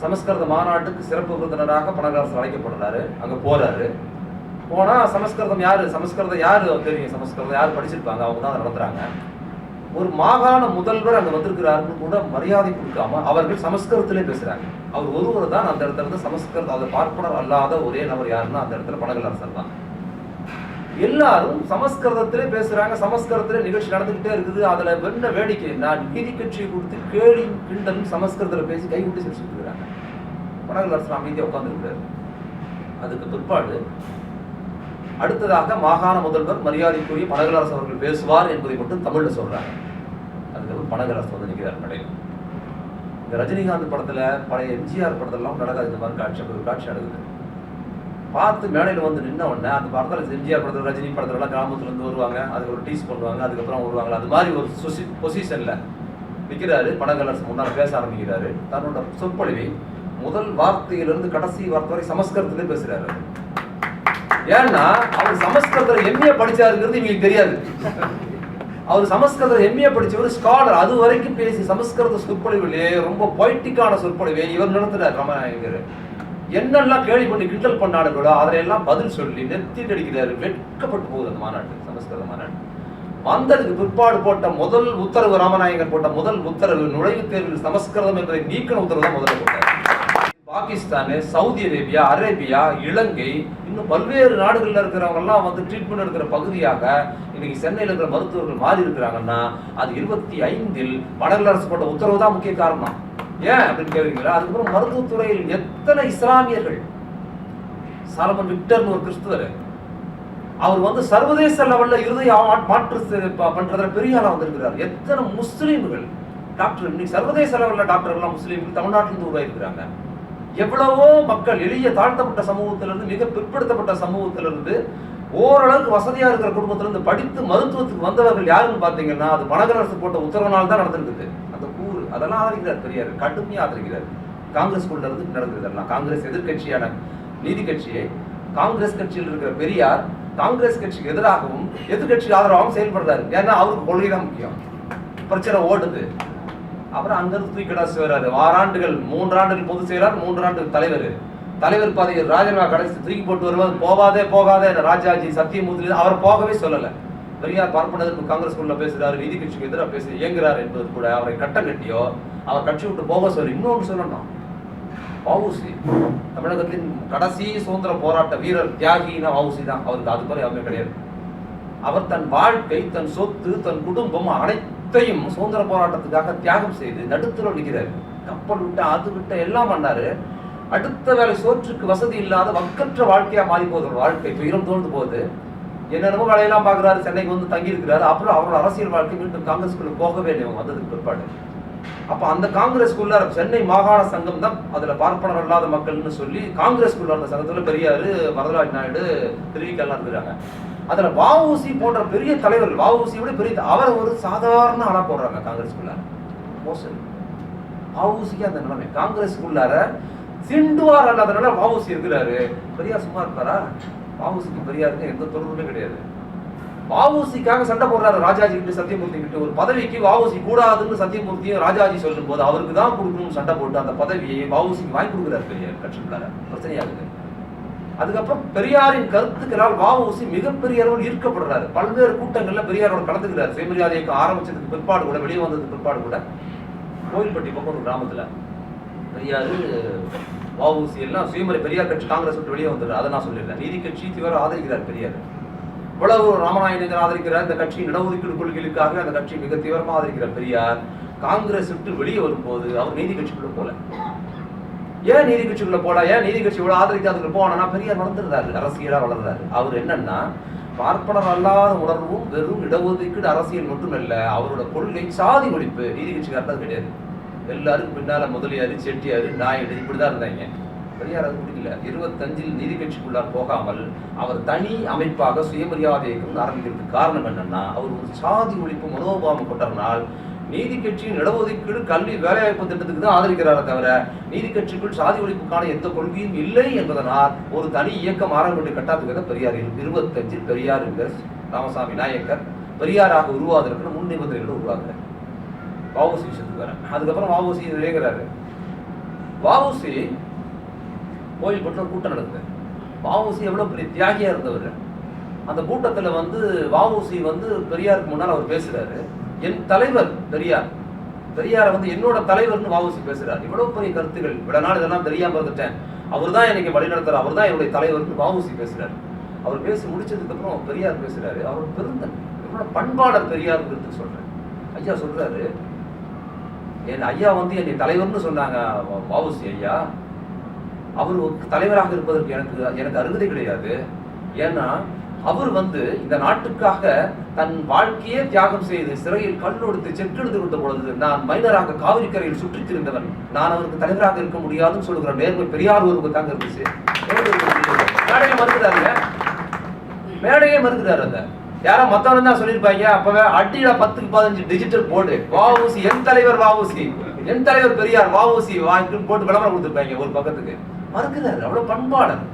A: சமஸ்கிருத மாநாட்டுக்கு சிறப்பு விருந்தினராக பனகலரசர் அழைக்கப்படுறாரு. அங்க போறாரு. போனா சமஸ்கிருதம் யாரு தெரியும், சமஸ்கிருதம் யாரு படிச்சிருப்பாங்க, அவங்க தான் நடத்துறாங்க. ஒரு மாகாண முதல்வர் அங்க வந்திருக்கிறாருன்னு கூட மரியாதை கொடுக்காம அவர்கள் சமஸ்கிருதத்திலே பேசுறாங்க. அவர் ஒருவர் தான் அந்த இடத்துல இருந்து சமஸ்கிருதம், அதை பார்ப்பனர் அல்லாத ஒரே நபர் யாருன்னா அந்த இடத்துல பனகலரசர் தான். எல்லாரும் சமஸ்கிருதத்திலே பேசுறாங்க, சமஸ்கிருதத்திலே நிகழ்ச்சி நடந்துகிட்டே இருக்குது. அதுல என்ன வேடிக்கை, நான் நீதி கட்சியை கொடுத்து கேலி கிண்டலும் சமஸ்கிருதத்துல பேசி கைவிட்டு சிரிச்சுட்டு இருக்கிறாங்க. பனகலரசர் அமைதியா உட்கார்ந்துருக்கிறாரு. அதுக்கு பிற்பாடு அடுத்ததாக மாகாண முதல்வர் மரியாதைக்குரிய பனகலரசர் அவர்கள் பேசுவார் என்பதை மட்டும் தமிழ்ல சொல்றாங்க. அதுக்கப்புறம் பனகலரசர் வந்து நிற்கிறார் நடையில். இந்த ரஜினிகாந்த் படத்துல, பழைய எம்ஜிஆர் படத்தெல்லாம் நடக்காது இந்த மாதிரி காட்சி நடக்குது. பார்த்து மேடையில் வந்து நின்ன உடனே அந்த படத்தில் எம்ஜிஆர் படத்தில், ரஜினி படத்துல எல்லாம் கிராமத்துல இருந்து வருவாங்க, அதுக்கு ஒரு டீஸ் பண்ணுவாங்க, அதுக்கப்புறம் வருவாங்க. அது மாதிரி ஒரு பொசிஷன்ல நிற்கிறாரு. பனகலரசர் முன்னால் பேச ஆரம்பிக்கிறாரு. தன்னோட சொற்பொழிவை முதல் வார்த்தையிலிருந்து கடைசி வார்த்தை வரை சமஸ்கிருதத்திலே பேசுறாரு. ஏன்னா அவர் சமஸ்கிருதத்தில் எம்ஏ படிச்சாருங்கிறது இவங்களுக்கு தெரியாது. அவர் சமஸ்கிருதம் எம்ஏ படிச்சவர், ஸ்காலர். அது வரைக்கும் பேசி சமஸ்கிருத சொற்பொழிவிலே ரொம்ப பொய்டிக்கான சொற்பொழிவை இவர் நடத்துறார். ராமநாயகர் என்னெல்லாம் கேள்வி பண்ணி கிண்டல் பண்ணாடுகளோ அதையெல்லாம் பதில் சொல்லி நெத்திட்டு அடிக்கிறாரு. வெட்கப்பட்டு போகுது அந்த மாநாட்டு, சமஸ்கிருத மாநாட்டு. வந்ததுக்கு பிற்பாடு போட்ட முதல் உத்தரவு, ராமநாயகர் போட்ட முதல் உத்தரவு, நுழைவுத் தேர்வில் சமஸ்கிருதம் என்பதை நீக்கின உத்தரவு தான் முதல்ல போட்டார். பாகிஸ்தான், சவுதி அரேபியா, அரேபியா, இலங்கை, இன்னும் பல்வேறு நாடுகள்ல இருக்கிறவங்க எல்லாம் வந்து ட்ரீட்மெண்ட் எடுக்கிற பகுதியாக இன்னைக்கு சென்னையில் இருக்கிற மருத்துவர்கள் மாறி இருக்கிறாங்கன்னா அது 25ல் பனகலரசு போட்ட உத்தரவு தான் முக்கிய காரணம். ஏன் அப்படின்னு கேட்குறீங்களா? அதுக்கப்புறம் மருத்துவத்துறையில் எத்தனை இஸ்லாமியர்கள், சாலமன் விக்டர்னு ஒரு கிறிஸ்துவர், அவர் வந்து சர்வதேச லெவல்ல இருதய மாற்று பண்றதுல பெரிய ஆளா வந்திருக்கிறார். எத்தனை முஸ்லீம்கள் டாக்டர், இன்னைக்கு சர்வதேச லெவல்ல டாக்டர் எல்லாம் முஸ்லீம்கள் தமிழ்நாட்டிலிருந்து உருவாயிருக்கிறாங்க. எவ்வளவோ மக்கள் எளிய தாழ்த்தப்பட்ட சமூகத்திலிருந்து, மிக பிற்படுத்தப்பட்ட சமூகத்திலிருந்து, ஓரளவுக்கு வசதியா இருக்கிற குடும்பத்திலிருந்து படித்து மருத்துவத்துக்கு வந்தவர்கள் யாருன்னு பாத்தீங்கன்னா அது பனகலரசு போட்ட உத்தரவுனால தான் நடந்திருக்குது. அந்த கூறு அதெல்லாம் ஆதரிக்கிறார் பெரியார், கடுமையா ஆதரிக்கிறார். காங்கிரஸ் குள்ள இருந்து நடந்ததெல்லாம். காங்கிரஸ் எதிர்கட்சியான நீதி கட்சியை காங்கிரஸ் கட்சியில் இருக்கிற பெரியார் காங்கிரஸ் கட்சிக்கு எதிராகவும் எதிர்கட்சிக்கு ஆதரவாகவும் செயல்படுறாரு. ஏன்னா அவருக்கு கொள்கை தான் முக்கியம். பிரச்சனை ஓடுது. அப்புறம் அங்கிருந்து தூக்கிடா செய்வாரு. 6 ஆண்டுகள், 3 ஆண்டுகள் பொதுச் செயலாளர், 3 ஆண்டுகள் தலைவர் பதவியை ராஜினாமா கடைசி தூக்கி போட்டு வருவது போகாதே ராஜாஜி சத்தியமூர்த்தி அவர் போகவே சொல்லல. பெரியார் பார்ப்பனருக்கு காங்கிரஸ் குள்ள பேசுறாரு, நீதி கட்சிக்கு எதிராக பேச இயங்குறார் என்பது கூட அவரை கட்டம் கட்டியோ அவர் கட்சி விட்டு போக சொல்லி. இன்னொன்று சொல்லணும், வஉசி தமிழகத்தின் கடைசி சுதந்திர போராட்ட வீரர், தியாகினா வஉசி தான். அவருக்கு அது போல யாருமே கிடையாது. அவர் தன் வாழ்க்கை, தன் சொத்து, தன் குடும்பம் அனைத்தையும் சுதந்திர போராட்டத்துக்காக தியாகம் செய்து நடுத்தர நிற்கிறார். கப்பல் விட்ட அது விட்ட எல்லாம் பண்ணாரு. அடுத்த வேலை சோற்றுக்கு வசதி இல்லாத வக்கற்ற வாழ்க்கையா மாறி போகுது வாழ்க்கை. துயரம் தோன்று போகுது. என்னென்னமோ வேலையெல்லாம் பார்க்குறாரு, சென்னைக்கு வந்து தங்கி இருக்கிறாரு. அப்புறம் அவரோட அரசியல் வாழ்க்கை மீண்டும் காங்கிரஸ்குள்ள போகவே இல்லை இவங்க வந்ததுக்கு பிற்பாடு. அப்ப அந்த காங்கிரஸ்குள்ள சென்னை மாகாண சங்கம் தான் அதுல பார்ப்பனர் இல்லாத மக்கள்னு சொல்லி காங்கிரஸ்குள்ள அந்த சங்கத்துல பெரியாரு, வரதராஜ நாயுடு, திருவிக்கெல்லாம் இருக்கிறாங்க. அதுல வஉசி போன்ற பெரிய தலைவர்கள், வஉசி விட பெரிய, அவரை ஒரு சாதாரண ஆளா போடுறாங்க காங்கிரஸ்குள்ளார. மோசடி. வஉசிக்கு அந்த நிலைமை. காங்கிரஸ்குள்ளார சிண்டுவார் அல்லாதனால வஉசி இருக்கிறாரு. பெரியார் சும்மா இருப்பாரா? வஉசிக்கு பெரியாருக்கு எந்த தொடர்புமே கிடையாது. வஉசிக்காக சண்டை போடுறாரு ராஜாஜி கிட்ட, சத்தியமூர்த்தி கிட்ட. ஒரு பதவிக்கு வஉசி கூடாதுன்னு சத்தியமூர்த்தியும் ராஜாஜி சொல்லும் போது அவருக்கு தான் கொடுக்கணும்னு சண்டை போட்டு அந்த பதவியை வஉசிக்கு வாங்கி கொடுக்குறாரு பெரியார். கட்சிக்குள்ளார பிரச்சனையாகுது. அதுக்கப்புறம் பெரியாரின் கருத்துக்களால் வஉசி மிகப்பெரிய அளவில் ஈர்க்கப்படுறாரு. பல்வேறு கூட்டங்கள்ல பெரியாரோட கலந்துக்கிறார். சுயமரியாதை இயக்கம் ஆரம்பிச்சதுக்கு பிற்பாடு கூட, வெளியே வந்ததுக்கு பிற்பாடு கூட, கோயில்பட்டி பக்கம் ஒரு கிராமத்துல பெரியாரு, வஉசி எல்லாம் பெரியார் கட்சி காங்கிரஸ் விட்டு வெளியே வந்துடுறாரு. அதை நான் சொல்லிடுறேன். நீதி கட்சி தீவிர ஆதரிக்கிறார் பெரியார். இவ்வளவு ராமநாயகர் ஆதரிக்கிறார். இந்த கட்சி இடஒதுக்கீடு கொள்கைகளுக்காக அந்த கட்சி மிக தீவிரமா ஆதரிக்கிறார் பெரியார். காங்கிரஸ் விட்டு வெளியே வரும்போது அவர் நீதி கட்சிக்குள்ள போல. ஏன் நீதி கட்சிக்குள்ள போல, ஏன் நீதி கட்சி இவ்வளவு ஆதரிக்காதுக்குள்ள போனா, பெரியார் வளர்ந்துருந்தாரு, அரசியலா வளர்றாரு. அவர் என்னன்னா, பார்ப்பனர் அல்லாத உணர்வும் வெறும் இடஒதுக்கீடு அரசியல் மட்டும் இல்ல, அவரோட கொள்கை சாதி ஒழிப்பு. நீதி கட்சிக்காரது கிடையாது. எல்லாருக்கும் பின்னால முதலியாரு, செட்டியாரு, நாயுடு இப்படிதான் இருந்தாங்க. பெரியார் அது பிடிக்கல. 25 நீதி கட்சிக்குள்ளார் போகாமல் அவர் தனி அமைப்பாக சுயமரியாதை இயக்கம் ஆரம்பிக்கிறதுக்கு காரணம் என்னன்னா, அவர் ஒரு சாதி ஒழிப்பு மனோபாவம் கொண்டதனால் நீதி கட்சியின் இடஒதுக்கீடு கல்வி வேலைவாய்ப்பு திட்டத்துக்கு தான் ஆதரிக்கிறாரே தவிர நீதி கட்சிக்குள் சாதி ஒழிப்புக்கான எந்த கொள்கையும் இல்லை என்பதனால் ஒரு தனி இயக்கம் ஆரம்பிக்க கட்டாத்துக்கு பெரியார் 25 பெரியார் என்கிற ராமசாமி நாயக்கர் பெரியாராக உருவாவதற்கு முன் நிபந்தனைகளை உருவாக்குறார். வஉசி விஷயத்துக்கு வரேன். அதுக்கப்புறம் வஉசி இணைகிறாரு. வஉசி கோயில்பட்டில் கூட்டம் நடக்குது. வஉசி எவ்வளவு பெரிய தியாகியா இருந்தவர். அந்த கூட்டத்துல வந்து வஉசி வந்து பெரியாருக்கு முன்னால் அவர் பேசுறாரு. என் தலைவர் பெரியார், பெரியாரை வந்து என்னோட தலைவர்னு வஉசி பேசுறாரு. இவ்வளவு பெரிய கருத்துக்கள், இவ்வளவு நாள் இதெல்லாம் தெரியாம இருந்துட்டேன், அவர் தான் எனக்கு வழிநடத்துறாரு, அவர் தான் என்னுடைய தலைவர்னு வஉசி பேசுறாரு. அவர் பேசி முடிச்சதுக்கு அப்புறம் பெரியார் பேசுறாரு. அவர் பெருந்தன், என்னோட பண்பாளர் பெரியார்ங்கிறது சொல்றேன். ஐயா சொல்றாரு, என் ஐயா வந்து என்னை தலைவர்னு சொன்னாங்க வஉசி ஐயா. அவர் தலைவராக இருப்பதற்கு எனக்கு அருகதை கிடையாது. ஏன்னா அவர் வந்து இந்த நாட்டுக்காக தன் வாழ்க்கையே தியாகம் செய்து சிறையில் கல்லொடுத்து செற்றெழுது கொண்ட பொழுது நான் மைனராக காவிரி கரையில் சுற்றித் திரிந்தவன், நான் அவருக்கு தலைவராக இருக்க முடியாதுன்னு சொல்லுகிற நேர்மை பெரியார் ஒருவருக்கு தாங்க இருந்துச்சு. மேடையை மறுக்கிறாருங்க, மேடையே மறுக்கிறாரு. அந்த யாரோ மத்தவன் தான் சொல்லியிருப்பாங்க. அப்பவே அடியில 10க்கு 15 டிஜிட்டல் போர்டு, வஉசி என் தலைவர், வஉசி என் தலைவர் பெரியார், வஉசி வாங்கிட்டு போட்டு விளம்பரம் கொடுத்துருப்பாங்க ஒரு பக்கத்துக்கு. மறுக்கிறாரு. அவ்வளவு பண்பாளர்.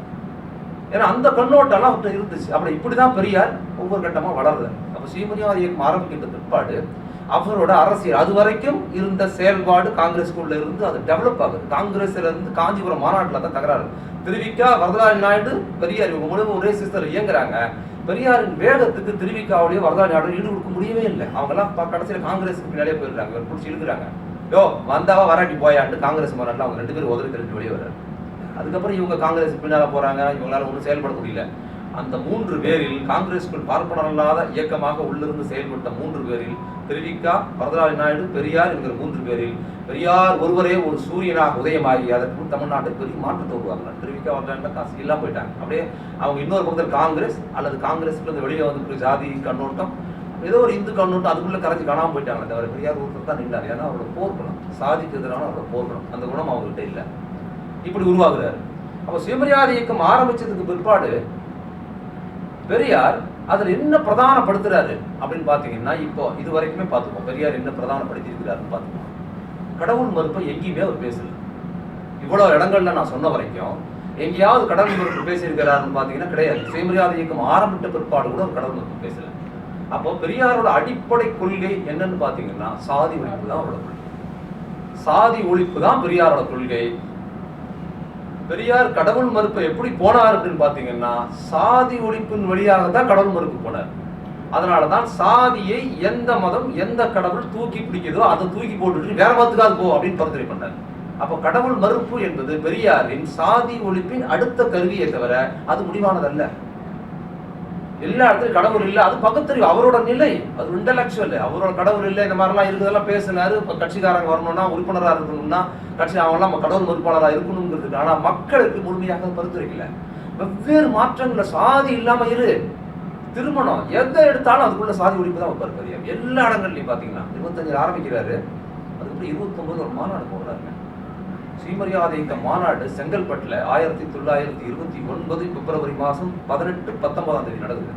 A: ஏன்னா அந்த கண்ணோட்டம் அவர்கிட்ட இருந்துச்சு. அப்படி இப்படிதான் பெரியார் ஒவ்வொரு கட்டமா வளர்றாரு. அப்ப சுயமரியாதை இயக்கம் ஆரம்பிக்கின்ற பிற்பாடு அவரோட அரசியல் அது வரைக்கும் இருந்த செயல்பாடு காங்கிரஸ்குள்ள இருந்து அது டெவலப் ஆகுது. காங்கிரஸ்ல இருந்து காஞ்சிபுரம் மாநாட்டில் தான் தகராறு. திருவிக்கா, வரதராஜ நாயுடு, பெரியார் இவங்க மூணு ஒரே சிஸ்டர் இயங்குறாங்க. பெரியாரின் வேகத்துக்கு திருவிக்காவிலேயே வரதராஜ நாயுடு ஈடு கொடுக்க முடியவே இல்லை. அவங்க எல்லாம் கடைசியில் காங்கிரஸுக்கு பின்னாலே போயிடுறாங்க. இவர் பிடிச்சி இழுக்கிறாங்க. யோ வந்தாவா வராட்டி போயாண்டு காங்கிரஸ் மாநாட்டில் அவங்க 2 பேரும் உதவி தெரிஞ்சு வெளியே வர்றாரு. அதுக்கப்புறம் இவங்க காங்கிரஸ் பின்னால போறாங்க. இவங்களால ஒன்றும் செயல்பட முடியல. அந்த 3 பேரில் காங்கிரஸ்குள் பார்ப்பனர் இல்லாத இயக்கமாக உள்ளிருந்து செயல்பட்ட 3 பேரில் திருவிக்கா, வரதராஜ நாயுடு, பெரியார் என்கிற 3 பேரில் பெரியார் ஒருவரே ஒரு சூரியனாக உதயமாகி அதற்கு தமிழ்நாட்டுக்கு பெரிய மாற்றத்தை உருவாக்குறாங்க. திருவிக்கா, வரதராஜ காசு எல்லாம் போயிட்டாங்க. அப்படியே அவங்க இன்னொரு பக்கத்தில் காங்கிரஸ் அல்லது காங்கிரஸ்ல இருந்து வெளியே வந்து ஜாதி கண்ணோட்டம், ஏதோ ஒரு இந்து கண்ணோட்டம் அதுக்குள்ள கரைஞ்சி காணாமல் போயிட்டாங்க. தவிர பெரியார் ஒருத்தர் தான் நின்றார். ஏன்னா அவரோட போர்க்குணம், சாதிக்கு எதிரான அவரோட போர்க்குணம், அந்த குணம் அவங்ககிட்ட இல்லை. இப்படி உருவாகுறாரு. அப்ப சுயமரியாதை இயக்கம் ஆரம்பிச்சதுக்கு பிற்பாடு பெரியார் அதுல என்ன பிரதானப்படுத்துறாரு அப்படின்னு பாத்தீங்கன்னா, இப்போ இது வரைக்குமே பார்த்துப்போம் பெரியார் என்ன பிரதானப்படுத்தி இருக்கிறாருன்னு பார்த்துப்போம். கடவுள் மறுப்பை எங்கேயுமே அவர் பேசல. இவ்வளவு இடங்கள்ல நான் சொன்ன வரைக்கும் எங்கேயாவது கடவுள் மறுப்பு பேசியிருக்கிறாருன்னு பாத்தீங்கன்னா கிடையாது. சுயமரியாதை இயக்கம் ஆரம்பித்த பிற்பாடு கூட கடவுள் மறுப்பு பேசல. அப்போ பெரியாரோட அடிப்படை கொள்கை என்னன்னு பாத்தீங்கன்னா சாதி ஒழிப்பு தான் அவரோட கொள்கை. சாதி ஒழிப்பு தான் பெரியாரோட கொள்கை. பெரியார் கடவுள் மறுப்பு எப்படி போனார் அப்படின்னு பாத்தீங்கன்னா சாதி ஒழிப்பின் வழியாக தான் கடவுள் மறுப்பு போனார். அதனாலதான் சாதியை எந்த மதம் எந்த கடவுள் தூக்கி பிடிக்குதோ அதை தூக்கி போட்டுட்டு வேற மதத்துக்காக போ அப்படின்னு பரிந்துரை பண்ணார். அப்போ கடவுள் மறுப்பு என்பது பெரியாரின் சாதி ஒழிப்பின் அடுத்த கருவியை தவிர அது முடிவானதல்ல. எல்லா இடத்துலையும் கடவுள் இல்லை, அது பகுத்தறிவு, அவரோட நிலை, அது இன்டலெக்சுவல். அவரோட கடவுள் இல்லை இந்த மாதிரிலாம் இருக்குதெல்லாம் பேசினாரு. இப்போ கட்சிக்காரங்க வரணும்னா உறுப்பினராக இருக்கணும்னா கட்சி அவங்களாம் கடவுள் மறுப்பாளராக இருக்கணுங்கிறது. ஆனால் மக்களுக்கு முழுமையாக பரிந்துரைக்கல. வெவ்வேறு மாற்றங்கள சாதி இல்லாம இரு, திருமணம் எதை எடுத்தாலும் அதுக்குள்ள சாதி ஒழிப்பு தான் வைப்பார் பெரியார். எல்லா இடங்கள்லையும் பாத்தீங்கன்னா 25 ஆரம்பிக்கிறாரு, அதுக்கப்புறம் 29 ஒரு மாநாடு போடுறாருங்க. சுயமரியாதை இந்த மாநாடு செங்கல்பட்டுல 1929 பிப்ரவரி மாசம் 18, 19 நடக்குது.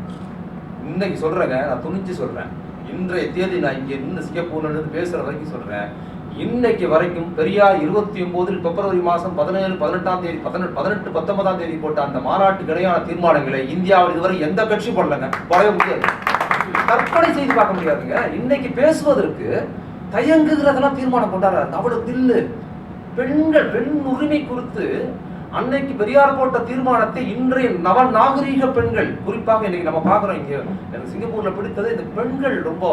A: இன்னைக்கு சொல்றேங்க, நான் துணிஞ்சு சொல்றேன், இன்றைய தேதி நான் இங்க இருந்து சிங்கப்பூர்ல இருந்து பேசுற வரைக்கும் சொல்றேன், இன்னைக்கு வரைக்கும் பெரியார் 29 பிப்ரவரி மாசம் 17, 18, 19 போட்ட அந்த மாநாட்டுக்கு இடையான தீர்மானங்களை இந்தியாவில் இதுவரை எந்த கட்சி போடலங்க, போடவே முடியாது. கற்பனை செய்து பார்க்க முடியாதுங்க. இன்னைக்கு பேசுவதற்கு தயங்குகிறதெல்லாம் தீர்மானம் கொண்டாடுறாரு. அவ்வளவு தில்லு. பெண்கள் பெண் உரிமை குறித்து அன்னைக்கு பெரியார் போட்ட தீர்மானத்தை இன்றைய நவநாகரீக பெண்கள், குறிப்பாக இன்னைக்கு நம்ம பாக்குறோம், இங்க எனக்கு சிங்கப்பூர்ல பிடித்தது இந்த பெண்கள் ரொம்ப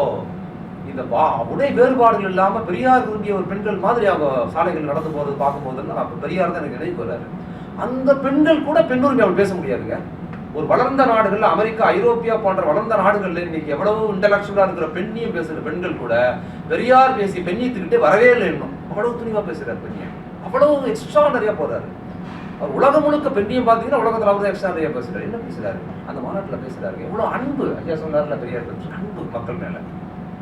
A: இந்த உடை வேறுபாடுகள் இல்லாம பெரியார் விரும்பிய ஒரு பெண்கள் மாதிரி அவங்க சாலைகள் நடந்து போறது பார்க்கும் போதெல்லாம் பெரியார் தான் எனக்கு நினைவு வர்றாரு. அந்த பெண்கள் கூட பெண் உரிமை அவர் பேச முடியாதுங்க. ஒரு வளர்ந்த நாடுகள்ல, அமெரிக்கா, ஐரோப்பியா போன்ற வளர்ந்த நாடுகள்ல இன்னைக்கு எவ்வளவு இன்டலெக்சுவலா இருக்கிற பெண்ணியம் பேசுற பெண்கள் கூட பெரியார் பேசி பெண்ணியத்துக்கிட்டே வரவே இல்லை. இன்னும் அவ்வளவு துணிவா பேசுறாரு பெண்ணியம், அவ்வளவு எக்ஸ்ட்ராடனரியா போறாரு. அவர் உலகம் முழுக்க பெண்ணியம் பார்த்தீங்கன்னா உலகத்தில் அவர் எக்ஸ்ட்ராடனரியா பேசுறாரு. என்ன பேசுறாரு அந்த மாநாட்டில் பேசுறாரு, எவ்வளவு அன்பு. ஐயா சொன்னார்ல பெரியார் பற்றி அன்பு மக்கள் மேல.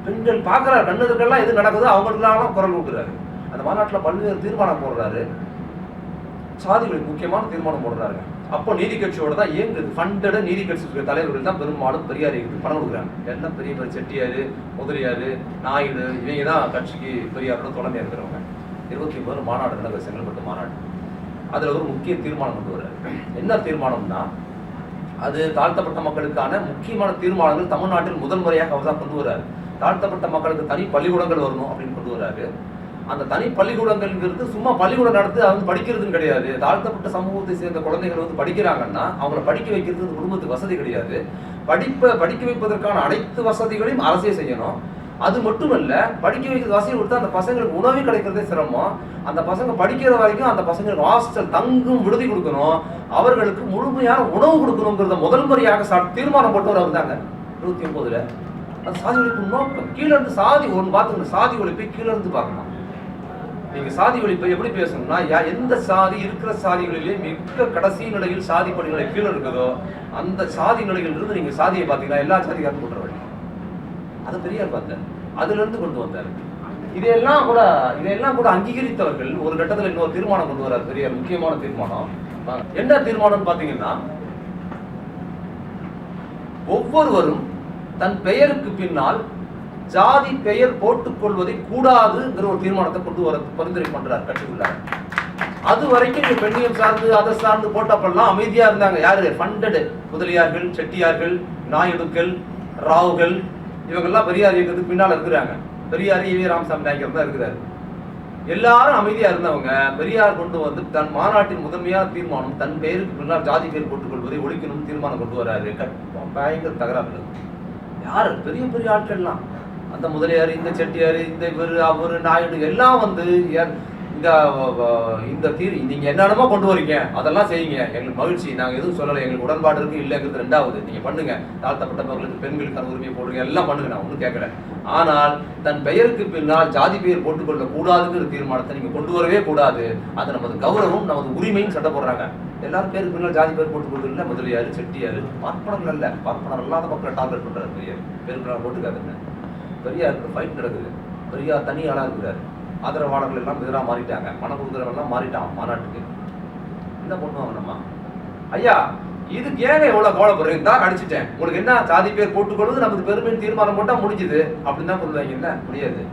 A: பெண்கள் பார்க்குறாரு, கண்ணுக்கெல்லாம் எது நடக்குதோ அவங்களுக்கெல்லாம் குரல் கொடுக்குறாரு. அந்த மாநாட்டில் பல்வேறு தீர்மானம் போடுறாரு, சாதிகளுக்கு முக்கியமான தீர்மானம் போடுறாரு. அப்போ நீதி கட்சியோட தான் இயங்குது. ஃபண்டட் நீதி கட்சி தலைவர்கள் தான் பெரும்பாலும் பெரியாருக்கு பணம் கொடுக்குறாங்க. எல்லாம் பெரிய பெரிய செட்டியாரு, முதலியாரு, நாயுடு, இவங்க தான் கட்சிக்கு பெரியாரோட தொடர்ந்து இருக்கிறவங்க. 29 மாநாடு நடக்குது, செங்கல்பட்டு மாநாடு. அதுல ஒரு முக்கிய தீர்மானம் கொண்டு வர்றாரு. என்ன தீர்மானம்னா, அது தாழ்த்தப்பட்ட மக்களுக்கான முக்கியமான தீர்மானங்கள் தமிழ்நாட்டில் முதல் முறையாக அவர் தான் கொண்டு வர்றாரு. தாழ்த்தப்பட்ட மக்களுக்கு தனி பள்ளிக்கூடங்கள் வரணும் அப்படின்னு கொண்டு வர்றாரு. அந்த தனி பள்ளிக்கூடங்கள்ங்கிறது சும்மா பள்ளிக்கூடம் நடத்து அது படிக்கிறதுன்னு கிடையாது. தாழ்த்தப்பட்ட சமூகத்தை சேர்ந்த குழந்தைகள் வந்து படிக்கிறாங்கன்னா அவங்கள படிக்க வைக்கிறது குடும்பத்துக்கு வசதி கிடையாது. படிக்க வைப்பதற்கான அனைத்து வசதிகளையும் அரசே செய்யணும். அது மட்டுமல்ல, படிக்க வைக்கிற வசதி கொடுத்தா அந்த பசங்களுக்கு உணவே கிடைக்கிறதே சிரமம். அந்த பசங்க படிக்கிற வரைக்கும் அந்த பசங்களுக்கு ஹாஸ்டல் தங்கும் விடுதி கொடுக்கணும், அவர்களுக்கு முழுமையான உணவு கொடுக்கணுங்கிறத முதல் முறையாக தீர்மானம் போட்டவர் அவர் தாங்க 29. அது சாதி ஒழிப்பு நோக்கம். கீழே இருந்து சாதி ஒன்று பார்த்துக்கணும். சாதி ஒழிப்பை கீழே இருந்து பார்க்கணும். நீங்க சாதி ஒழிப்பை எப்படி பேசணும்னா, எந்த சாதி இருக்கிற சாதிகளிலே மிக கடைசி நிலையில் சாதி படிநிலை கீழே இருக்குதோ அந்த சாதி நிலையில் இருந்து நீங்க சாதியை பார்த்தீங்கன்னா எல்லா சாதிக்காரும் கொண்டு வர. அதை பெரியார் பார்த்தார், அதுல இருந்து கொண்டு வந்தார். இதையெல்லாம் கூட அங்கீகரித்தவர்கள் ஒரு கட்டத்தில் இன்னொரு தீர்மானம் கொண்டு வர்றார் பெரியார். முக்கியமான தீர்மானம் என்ன தீர்மானம் பாத்தீங்கன்னா, ஒவ்வொருவரும் தன் பெயருக்கு பின்னால் ஜாதி பெயர் போட்டுக் கொள்வதை கூடாதுங்கிற ஒரு தீர்மானத்தை கொண்டு வர பரிந்துரை பண்றார் கட்சிக்குள்ளார். அது வரைக்கும் பெண்ணியம் சார்ந்து அதை சார்ந்து போட்டப்பெல்லாம் அமைதியா இருந்தாங்க. யாரு? ஃபண்டட் முதலியார்கள், செட்டியார்கள், நாயுடுக்கள், ராவுகள், இவங்கெல்லாம் பெரியார் இயக்கத்துக்கு பின்னால் இருக்கிறாங்க. பெரியார் ஈவே ராமசாமி நாயக்கர் தான் இருக்கிறாரு. எல்லாரும் அமைதியா இருந்தவங்க பெரியார் கொண்டு வந்து தன் மாநாட்டின் முதன்மையான தீர்மானம் தன் பெயருக்கு பின்னால் ஜாதி பெயர் போட்டுக் கொள்வதை ஒழிக்கணும் தீர்மானம் கொண்டு வராரு. பயங்கர தகராறு. யாரு? பெரிய பெரிய ஆட்கள்லாம், அந்த முதலியார், இந்த செட்டியார், இந்த இவர், அவரு, நாயுடு எல்லாம் வந்து இந்த நீங்க என்னென்னமோ கொண்டு வரீங்க அதெல்லாம் செய்யுங்க, எங்களுக்கு மகிழ்ச்சி, நாங்க எதுவும் சொல்லலை, எங்களுக்கு உடன்பாடு இருக்கு இல்லைங்கிறது ரெண்டாவது, நீங்க பண்ணுங்க, தாழ்த்தப்பட்ட மக்களுக்கு பெண்களுக்கான உரிமையை போடுங்க, எல்லாம் பண்ணுங்க, நான் ஒன்றும் கேட்கல. ஆனால் தன் பெயருக்கு பின்னால் ஜாதி பெயர் போட்டுக்கொள்ள கூடாதுங்கிற தீர்மானத்தை நீங்க கொண்டு வரவே கூடாது. அது நமது கௌரவம், நமது உரிமையும் சட்டை போடுறாங்க. எல்லாரும் பேருக்கு பின்னால் ஜாதி பேர் போட்டுக்கொள்வது இல்லை. முதலியாரு, செட்டியாரு, பார்ப்பனர்கள் அல்ல, பார்ப்பனர் அல்லாத மக்களை டார்கெட் பண்றாரு பெரியார். பேருக்கு போட்டுக்காதுங்க. பெரியாருக்கு ஃபைட் நடக்குது. பெரியார் தனி ஆளா இருக்கிறாரு. ஆதரவாளர்கள் எல்லாம் எதிராக மாறிட்டாங்க. பணம் கொடுக்குறவெல்லாம் மாறிட்டான் மாநாட்டுக்கு. என்ன பண்ணுவாங்க நம்ம? ஐயா இதுக்கு ஏங்க எவ்வளவு கோலப்படுறீங்க? தான் அடிச்சுட்டேன், உங்களுக்கு என்ன ஜாதி பேர் போட்டுக்கொள்வது நமக்கு பெருமையின் தீர்மானம் போட்டா முடிஞ்சுது அப்படின்னு தான் சொல்லுவாங்க. என்ன முடியாது.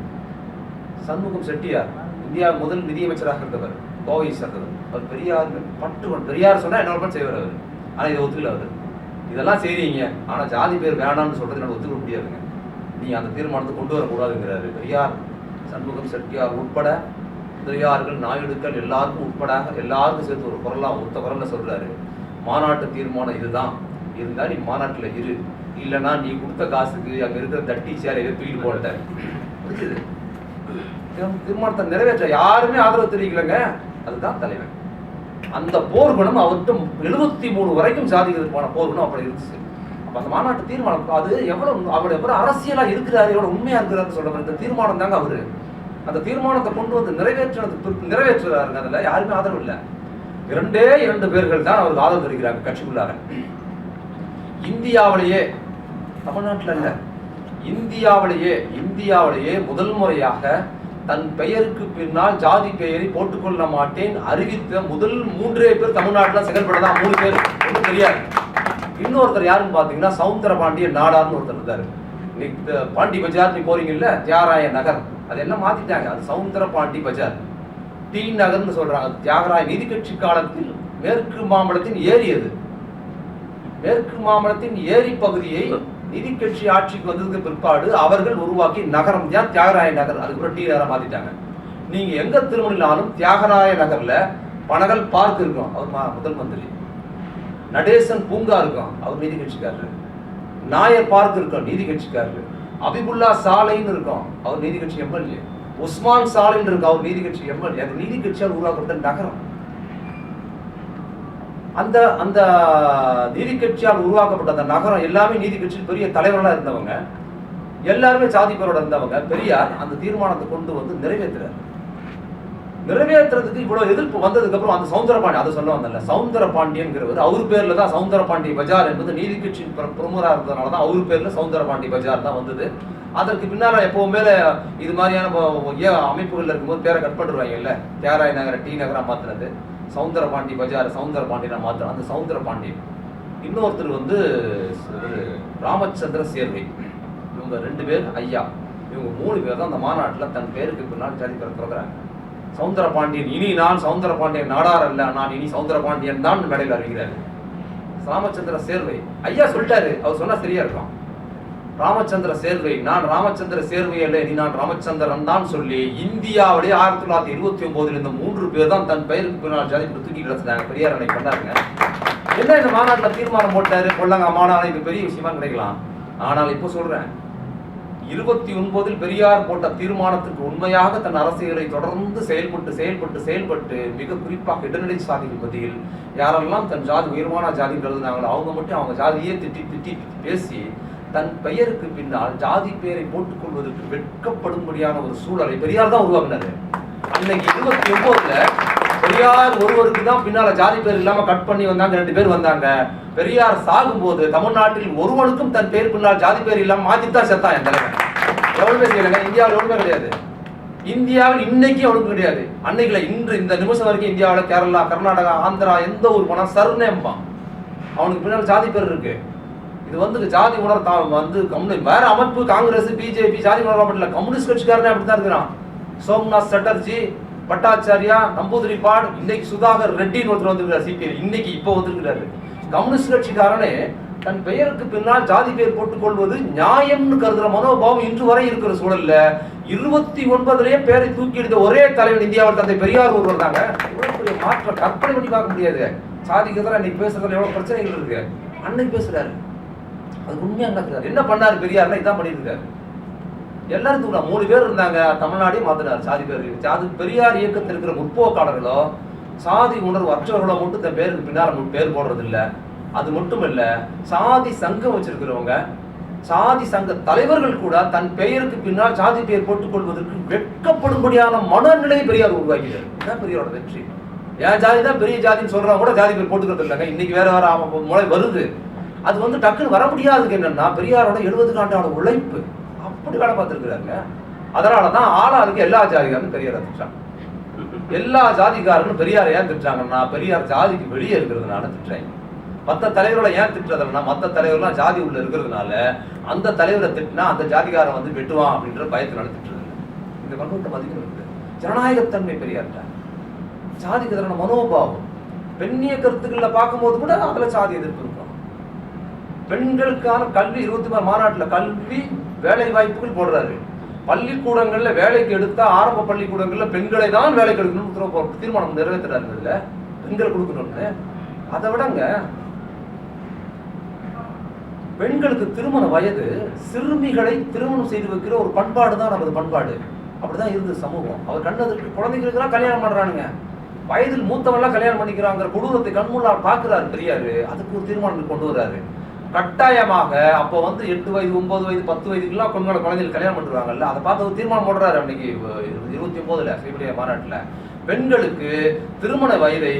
A: சண்முகம் செட்டியார் இந்தியாவின் முதல் நிதியமைச்சராக இருந்தவர், கோவை சேர்ந்தவர். அவர் பெரியார் பட்டுவன். பெரியார் சொன்னா என்ன செய்வார் அவர். ஆனா இதை ஒத்துக்கல அவர். இதெல்லாம் செய்றீங்க, ஆனா ஜாதி பேர் வேணாம்னு சொல்றது என்னால ஒத்துக்க முடியாதுங்க, நீ அந்த தீர்மானத்தை கொண்டு வரக்கூடாதுங்கிறாரு பெரியார். சண்முகம் செட்டியார் உட்பட பெரியார்கள், நாயுடுக்கள் எல்லாருக்கும் உட்பட எல்லாருக்கும் சேர்த்து ஒரு குரலா ஒத்த குரல்ல சொல்றாரு, மாநாட்டு தீர்மானம் இதுதான், இருந்தா நீ மாநாட்டுல இரு, இல்லைன்னா நீ கொடுத்த காசுக்கு அங்க இருக்கிற தட்டி சேர எதை தூக்கிட்டு போட்ட. புரிஞ்சுது? தீர்மானத்தை நிறைவேற்ற யாருமே ஆதரவு தெரிவிக்கலங்க. அதுதான் தலைவன். அந்த போர்க்குணம் அவர்கிட்ட 73 வரைக்கும் சாதிக்கிறதுக்கான போர்க்குணம் அப்படி இருந்துச்சு. அப்ப அந்த மாநாட்டு தீர்மானம் அது எவ்வளவு அவர் எவ்வளவு அரசியலா இருக்கிறாரு, எவ்வளவு உண்மையா இருக்கிறாரு சொல்ற இந்த தீர்மானம் தாங்க அவரு. அந்த தீர்மானத்தை கொண்டு வந்து நிறைவேற்றுறாருங்க. அதுல யாருமே ஆதரவு இல்லை. 2 பேர்கள் தான் அவருக்கு ஆதரவு தெரிவிக்கிறாங்க கட்சிக்குள்ளார. இந்தியாவிலேயே தமிழ்நாட்டில் இல்ல, இந்தியாவிலேயே முதல் முறையாக தன் பெயருக்கு பின்னால் ஜாதி பெயரை போட்டுக்கொள்ள மாட்டேன் அறிவித்த முதல் 3 பேர் தமிழ்நாட்டில் செயல்படதான். 3 பேர் ஒன்றும் தெரியாது. இன்னொருத்தர் யாருன்னு பாத்தீங்கன்னா சவுந்தர பாண்டியன் நாடார்னு ஒருத்தர் இருந்தாரு. இன்னைக்கு பாண்டி பஜார் நீ போறீங்கல்ல, தியாகராய நகர், அதெல்லாம் மாத்திட்டாங்க. அது சவுந்தர பாண்டி பஜார், டி நகர்னு சொல்றாங்க. தியாகராய நீதி கட்சி காலத்தில் மேற்கு மாம்பலத்தின் ஏரி, அது மேற்கு மாம்பலத்தின் ஏரி பகுதியை நீதி கட்சி ஆட்சிக்கு வந்ததுக்கு பிற்பாடு அவர்கள் உருவாக்கி நகரம் தான் தியாகராய நகர். அதுக்கப்புறம் டி நகரம் மாத்திட்டாங்க. நீங்க எங்க திருமணினாலும் தியாகராய நகர்ல பனகல் பார்க் இருக்கும், அவர் முதல் மந்திரி. நடேசன் பூங்கா இருக்கும், அவர் நீதி கட்சிக்காரரு. நாயர் பார்க் இருக்கும், நீதி கட்சிக்காரரு. அபிபுல்லா சாலைன்னு இருக்கும், அவர் நீதி கட்சி எம்எல்ஏ. உஸ்மான் சாலைன்னு இருக்கு, அவர் நீதி கட்சி எம்எல்ஏ. அது நீதி கட்சியால் உருவாக்கப்பட்ட நகரம். அந்த அந்த நீதி கட்சியால் உருவாக்கப்பட்ட அந்த நகரம் எல்லாமே நீதி கட்சியில் பெரிய தலைவர்களாக இருந்தவங்க, எல்லாருமே சாதி பேரோட இருந்தவங்க. பெரியார் அந்த தீர்மானத்தை கொண்டு வந்து நிறைவேற்றுறதுக்கு இவ்வளவு எதிர்ப்பு வந்ததுக்கு அப்புறம் அந்த சவுந்தரபாண்டி, அதை சொல்ல வந்தல, சவுந்தரபாண்டியன்கிறவர் அவர் பேர்ல தான் சவுந்தரபாண்டி பஜார் என்பது நீதி கட்சி பிரமுகராக இருந்ததுனால தான் அவர் பேர்ல சவுந்தரபாண்டி பஜார் தான் வந்தது. அதற்கு பின்னால எப்பவுமே இது மாதிரியான அமைப்புகள் இருக்கும்போது பேரை கட் பண்ணிடுவாங்கல்ல, தியாகராய நகர டி நகரா மாத்தினது, சவுந்தரபாண்டி பஜார் சவுந்தரபாண்டியனா மாத்திரம். அந்த சவுந்தரபாண்டியன் இன்னொருத்தர் வந்து ராமச்சந்திர சேர்வை. இவங்க 2 பேர் ஐயா. இவங்க 3 பேர் தான் அந்த மாநாட்டில் தன் பேருக்கு பின்னால் ஜாதி பேர் திறக்கிறாங்க. சவுந்தரபாண்டியன், இனி நான் சவுந்தரபாண்டியன் நாடார் அல்ல, நான் இனி சவுந்தரபாண்டியன் தான் மேடையில் அறிவிக்கிறாரு. ராமச்சந்திர சேர்வை ஐயா சொல்லிட்டாரு, அவர் சொன்னா சரியா இருக்கும். ராமச்சந்திர சேர்வை, நான் ராமச்சந்திர சேர்வை அல்ல, இனி நான் ராமச்சந்திரன் தான் சொல்லி இந்தியாவிலேயே 1929 இந்த 3 பேர் தான் தன் பெயருக்கு பின்னால் ஜாதி தூக்கி கிடச்சிட்டாங்க. பெரியார் அன்னைக்கு பண்ணாருங்க. என்ன இந்த மாநாட்டில் தீர்மானம் போட்டாரு, கொள்ளங்க மாநாடு, இது பெரிய விஷயமா கிடைக்கலாம். ஆனால் இப்போ சொல்றேன், 29 பெரியார் போட்ட தீர்மானத்துக்கு உண்மையாக தன் அரசியலை தொடர்ந்து செயல்பட்டு மிக குறிப்பாக இடைநிலை சாதிகள் மத்தியில் யாரெல்லாம் தன் ஜாதி உயர்வான ஜாதி கருதுனாங்களோ அவங்க மட்டும் அவங்க ஜாதியே திட்டி பேசி தன் பெயருக்கு பின்னால் ஜாதி பெயரை போட்டுக் கொள்வதற்கு வெட்கப்படும்படியான ஒரு சூழலை பெரியார் தான் உருவாக்குனாரு. அன்னைக்கு 29 பெரியார் ஒருவருக்கு தான் பின்னால ஜாதி பேர் இல்லாம கட் பண்ணி வந்தாங்க, 2 பேர் வந்தாங்க. பெரியார் சாகும் போது தமிழ்நாட்டில் ஒருவனுக்கும் தன் பேர் பின்னால் ஜாதி பேர் இல்லாம மாத்தித்தான் செத்தான். என் தலைவன் எவ்வளவு செய்யலைங்க, இந்தியாவில் எவ்வளவு கிடையாது. இந்தியாவில் இன்னைக்கு அவனுக்கு கிடையாது, அன்னைக்குல இன்று இந்த நிமிஷம் வரைக்கும் இந்தியாவில் கேரளா, கர்நாடகா, ஆந்திரா எந்த ஊர் போனா சர்நேம்பான், அவனுக்கு பின்னால் ஜாதி பேர் இருக்கு. இது வந்து ஜாதி உணர் வந்து வேற அமைப்பு, காங்கிரஸ், பிஜேபி ஜாதி உணர்வு கம்யூனிஸ்ட் கட்சிக்காரனே அப்படித்தான் இருக்கிறான். சோம்நாத் சட்டர்ஜி, பட்டாச்சாரியா, நம்பூதிரிபாடு, இன்னைக்கு சுதாகர் ரெட்டின்னு ஒருத்தர் வந்திருக்காரு சிபிஐ, இன்னைக்கு இப்போ வந்திருக்கிறாரு. கம்யூனிஸ்ட் கட்சிக்காரனே தன் பெயருக்கு பின்னால் ஜாதி பெயர் போட்டுக் கொள்வது நியாயம்னு கருதுற மனோபாவம் இன்று வரை இருக்கிற சூழல்ல 29 பேரை தூக்கி எடுத்த ஒரே தலைவன் இந்தியாவில் தந்தை பெரியார் ஒருவர் தாங்க. இவ்வளவு பெரிய மாற்றம் கற்பனை பண்ணி பார்க்க முடியாது. சாதிக்கு எதிராக இன்னைக்கு பேசுறதுல எவ்வளவு பிரச்சனைகள் இருக்கு. அன்னைக்கு பேசுறாரு, அது உண்மையா நடக்கிறாரு. என்ன பண்ணாரு பெரியார்னா இதான் பண்ணிருக்காரு. எல்லாரும் தூக்கலாம். 3 பேர் இருந்தாங்க, தமிழ்நாடே மாத்தினார் சாதி பேர். சாதி பெரியார் இயக்கத்தில் இருக்கிற முற்போக்காளர்களோ சாதி உணர்வு அற்றவர்களோ மட்டும் தன் பேருக்கு பின்னால் பேர் போடுறது இல்லை. அது மட்டும் இல்ல, சாதி சங்கம் வச்சிருக்கிறவங்க, சாதி சங்க தலைவர்கள் கூட தன் பெயருக்கு பின்னால் சாதி பெயர் போட்டுக் கொள்வதற்கு வெட்கப்படும்படியான மனநிலையை பெரியார் உருவாக்கிறார். இதுதான் பெரியாரோட வெற்றி. என் ஜாதி தான் பெரிய ஜாதின்னு சொல்றவங்க கூட ஜாதி பேர் போட்டுக்கிறது இல்லைங்க. இன்னைக்கு வேற வேற முறை வருது. அது வந்து டக்குன்னு வர முடியாதுக்கு என்னன்னா பெரியாரோட 70 ஆண்டான உழைப்பு அப்படி வேலை பார்த்துருக்கிறாங்க. அதனாலதான் ஆளாளுக்கு எல்லா ஜாதிகாரனும் பெரியார் திட்டாங்க. எல்லா ஜாதிகாரனும் பெரியார் ஏன் திட்டாங்கன்னா பெரியார் ஜாதிக்கு வெளியே இருக்கிறதுனால திட்டுறாங்க. மற்ற தலைவர்களை ஏன் திட்டுறதுன்னா மற்ற தலைவர்லாம் ஜாதி உள்ள இருக்கிறதுனால அந்த தலைவரை திட்டினா அந்த ஜாதிகாரன் வந்து வெட்டுவான் அப்படின்ற பயத்தினால திட்டுறது. இந்த கண்ணோட்ட மதிப்பு இருக்குது. ஜனநாயகத்தன்மை பெரியார்ட்ட, ஜாதிக்கு எதிரான மனோபாவம், பெண்ணிய கருத்துக்களை பார்க்கும்போது கூட அதுல சாதி எதிர்ப்பு இருக்கும். பெண்களுக்கான கல்வி 23 மாநாட்டில் கல்வி வேலை வாய்ப்புகள் போடுறாரு. பள்ளிக்கூடங்கள்ல வேலைக்கு எடுத்தா ஆரம்ப பள்ளிக்கூடங்கள்ல பெண்களை தான் வேலைக்கு எடுக்கணும்னு தீர்மானம் நிறைவேற்றுறாரு. இதுல பெண்கள் கொடுக்கணும்னு. அதை விடங்க பெண்களுக்கு திருமண வயது, சிறுமிகளை திருமணம் செய்து வைக்கிற ஒரு பண்பாடு தான் நமது பண்பாடு. அப்படிதான் இருந்தது சமூகம். அவர் கண்டதற்கு குழந்தைகளுக்கு கல்யாணம் பண்றானுங்க, வயதில் மூத்தவெல்லாம் கல்யாணம் பண்ணிக்கிறாங்கிற கொடூரத்தை கண்முன்னால் பாக்குறாரு பெரியாரு. அதுக்கு ஒரு தீர்மானம் கொண்டு வர்றாரு. கட்டாயமாக அப்போ வந்து 8 வயது 9 வயது 10 வயதுக்குலாம் குழந்தைகள் கல்யாணம் பண்ணுறாங்கல்ல, அதை பார்த்து ஒரு தீர்மானம் போடுறாரு அன்னைக்கு 29 செய்யக்கூடிய மாநாட்டில். பெண்களுக்கு திருமண வயதை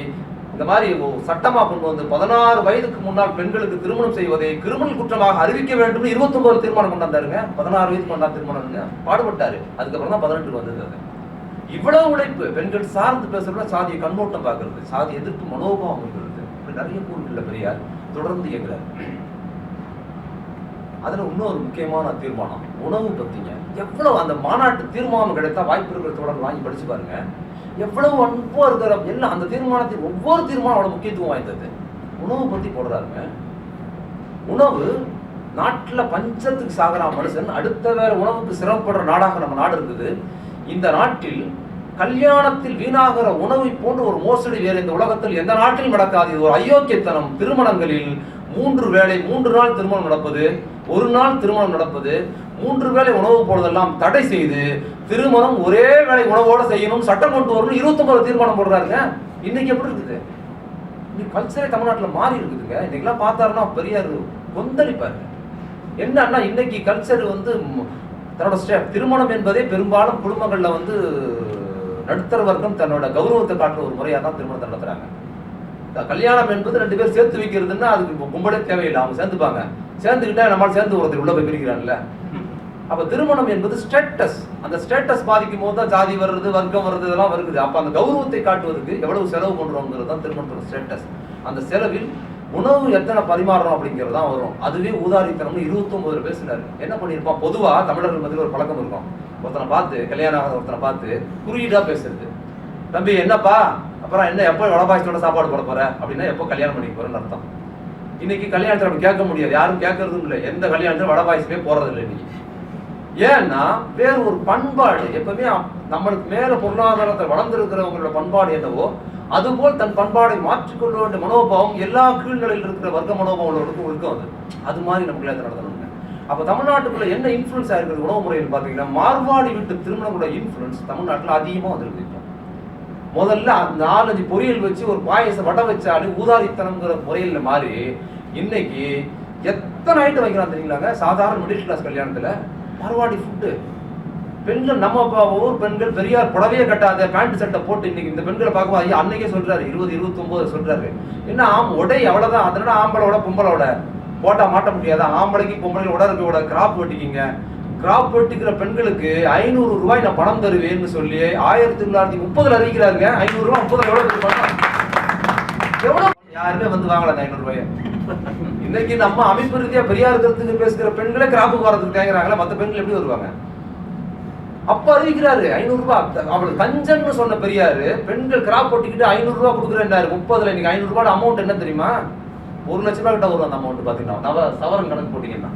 A: இந்த மாதிரி சட்டமா கொண்டு வந்து 16 வயதுக்கு முன்னால் பெண்களுக்கு திருமணம் செய்வதை கிரிமினல் குற்றமாக அறிவிக்க வேண்டும் 29 தீர்மானம் கொண்டாந்தாருங்க. 16 வயதுக்கு கொண்டாந்து திருமணம் பாடுபட்டாரு. அதுக்கப்புறம் தான் 18 வந்தது. இவ்வளவு உழைப்பு பெண்கள் சார்ந்து பேசுறதுல சாதியை கண்ணோட்டம் பார்க்கறது, சாதி எதிர்ப்பு மனோபாவம் இருக்கிறது, இப்படி நிறைய கூறுகள்ல பெரியார் தொடர்ந்து இயங்குறாரு. அதுல இன்னொரு முக்கியமான தீர்மானம் உணவு பத்திங்க. எவ்வளவு அந்த மாநாட்டு தீர்மானம் கிடைத்தா வாய்ப்பு இருக்கிற தொடர்ந்து வாங்கி படிச்சு பாருங்க. எவ்வளவு அன்பா இருக்கிற எல்லாம் அந்த தீர்மானத்தில் ஒவ்வொரு தீர்மானம் அவ்வளவு முக்கியத்துவம் வாய்ந்தது. உணவு பத்தி போடுறாருங்க. உணவு நாட்டுல பஞ்சத்துக்கு சாகிறா மனுஷன் அடுத்த வேற உணவுக்கு சிரமப்படுற நாடாக நம்ம நாடு இருக்குது. இந்த நாட்டில் கல்யாணத்தில் வீணாகிற உணவை போன்ற ஒரு மோசடி வேறு இந்த உலகத்தில் எந்த நாட்டிலும் நடக்காது. இது ஒரு அயோக்கியத்தனம். திருமணங்களில் 3 வேளை 3 நாள் திருமணம் நடப்பது, 1 நாள் திருமணம் நடப்பது, 3 வேளை உணவு போடுறதெல்லாம் தடை செய்து திருமணம் ஒரே வேளை உணவோட செய்யணும், சட்டம் கொண்டு வரணும் 29 தீர்மானம் போடுறாருங்க. இன்னைக்கு எப்படி இருக்குது? இன்னைக்கு கல்ச்சரே தமிழ்நாட்டில் மாறி இருக்குதுங்க. இன்னைக்கெல்லாம் பார்த்தாருன்னா பெரியார் கொந்தளிப்பாரு. என்னன்னா இன்னைக்கு கல்ச்சர் தன்னோட திருமணம் என்பதே பெரும்பாலும் குடும்பங்கள்ல நடுத்தர வர்க்கம் தன்னோட கௌரவத்தை காட்டுற ஒரு முறையா தான் திருமணத்தை நடத்துறாங்க. கல்யாணம் என்பது 2 பேர் சேர்த்து வைக்கிறதுன்னா அதுக்கு கும்பலே தேவையில்லை. அவங்க சேர்ந்துப்பாங்க. சேர்ந்துக்கிட்டா நம்மளால சேர்ந்து ஒருத்தர் உள்ள போய் பிரிக்கிறாங்கல்ல. அப்ப திருமணம் என்பது ஸ்டேட்டஸ். அந்த ஸ்டேட்டஸ் பாதிக்கும் போது தான் ஜாதி வருது, வர்க்கம் வருது, இதெல்லாம் வருது. அப்ப அந்த கௌரவத்தை காட்டுவதற்கு எவ்வளவு செலவு பண்றோங்கிறது தான் திருமணத்தோட ஸ்டேட்டஸ். அந்த செலவில் உணவு எத்தனை பரிமாறணும் அப்படிங்கிறது தான் வரும். அதுவே ஊதாரித்தனம்னு 29 பேசினாரு. என்ன பண்ணிருப்பான்? பொதுவா தமிழர்கள் மத்தியில் ஒரு பழக்கம் இருக்கும். ஒருத்தனை பார்த்து கல்யாணம் ஆகாத ஒருத்தனை பார்த்து குறியீடா பேசுறது. தம்பி என்னப்பா, அப்புறம் என்ன எப்போ வடபாயசத்தோட சாப்பாடு போட போற அப்படின்னா எப்போ கல்யாணம் பண்ணிக்க போறேன்னு அர்த்தம். இன்னைக்கு கல்யாணத்துல அப்படி கேட்க முடியாது. யாரும் கேட்கறதும் இல்லை. எந்த கல்யாணத்துல வடபாயசமே போறது இல்லை இன்னைக்கு. ஏன்னா வேறு ஒரு பண்பாடு எப்பவுமே நம்மளுக்கு மேல பொருளாதாரத்தை வளர்ந்திருக்கிறவங்களோட பண்பாடு என்னவோ அதுபோல் தன் பண்பாடை மாற்றிக்கொள்ள வேண்டிய மனோபாவம் எல்லா கீழ்நிலையில் இருக்கிற வர்க்க மனோபாவங்களோட இருக்கும். அது மாதிரி நம்ம கல்யாணத்தை நடத்தணுங்க. அப்ப தமிழ்நாட்டுக்குள்ள என்ன இன்ஃபுளுன்ஸ் ஆயிருக்கிறது உணவு முறையில் பாத்தீங்கன்னா, மார்வாடி வீட்டு திருமணங்களோட இன்ஃபுளுன்ஸ் தமிழ்நாட்டில் அதிகமா வந்திருக்கு. முதல்ல 4-5 பொரியல் வச்சு ஒரு பாயசம் வடை வச்சாலே ஊதாரித்தனம்ங்கிற முறையில மாறி இன்னைக்கு எத்தனை ஐட்டம் வைக்கிறான் தெரியுங்களாங்க. சாதாரண மிடில் கிளாஸ் கல்யாணத்துல மார்வாடி ஃபுட்டு. பெண்கள் நம்ம ஊர் பெண்கள் பெரியார் புடவையே கட்டாத பேண்ட் சட்டை போட்டு இன்னைக்கு இந்த பெண்களை பார்க்கும்போது ஐயா அன்னைக்கே சொல்றாரு 20-29 சொல்றாரு. என்ன உடை அவ்வளவுதான். அதனால ஆம்பளோட பொம்பளோட போட்டா மாட்ட முடியாதா? ஆம்பளைக்கு பொம்பளைக்கு உட இருக்க கிராப் வெட்டிக்கிங்க. கிராப் வெட்டிக்கிற பெண்களுக்கு 500 ரூபாய் நான் பணம் தருவேன்னு சொல்லி 1930 அறிவிக்கிறாருங்க. 500 ரூபாய் 30 எவ்வளவு யாருமே வாங்கல 500 ரூபாய். இன்னைக்கு நம்ம அமைப்பு ரீதியா பெரியார் கருத்துக்கு பேசுகிற பெண்களே கிராப்புக்கு வரதுக்கு தேங்குறாங்களா? மற்ற பெண்கள் எப்படி வருவாங்க? அப்ப அறிவிக்கிறாரு 500 ரூபாய். அவளுக்கு கஞ்சன்னு சொன்ன பெரியாரு பெண்கள் கிராப் போட்டிக்கிட்டு 500 ரூபாய் கொடுக்குறேன்னாரு. 30ல இன்னைக்கு 500 ரூபாய் அமௌண்ட் என்ன தெரியுமா? 1 லட்சம் ரூபாய் கிட்ட வரும் அந்த அமௌண்ட். பாத்தீங்கன்னா சவரன் கணக்கு போட்டீங்கன்னா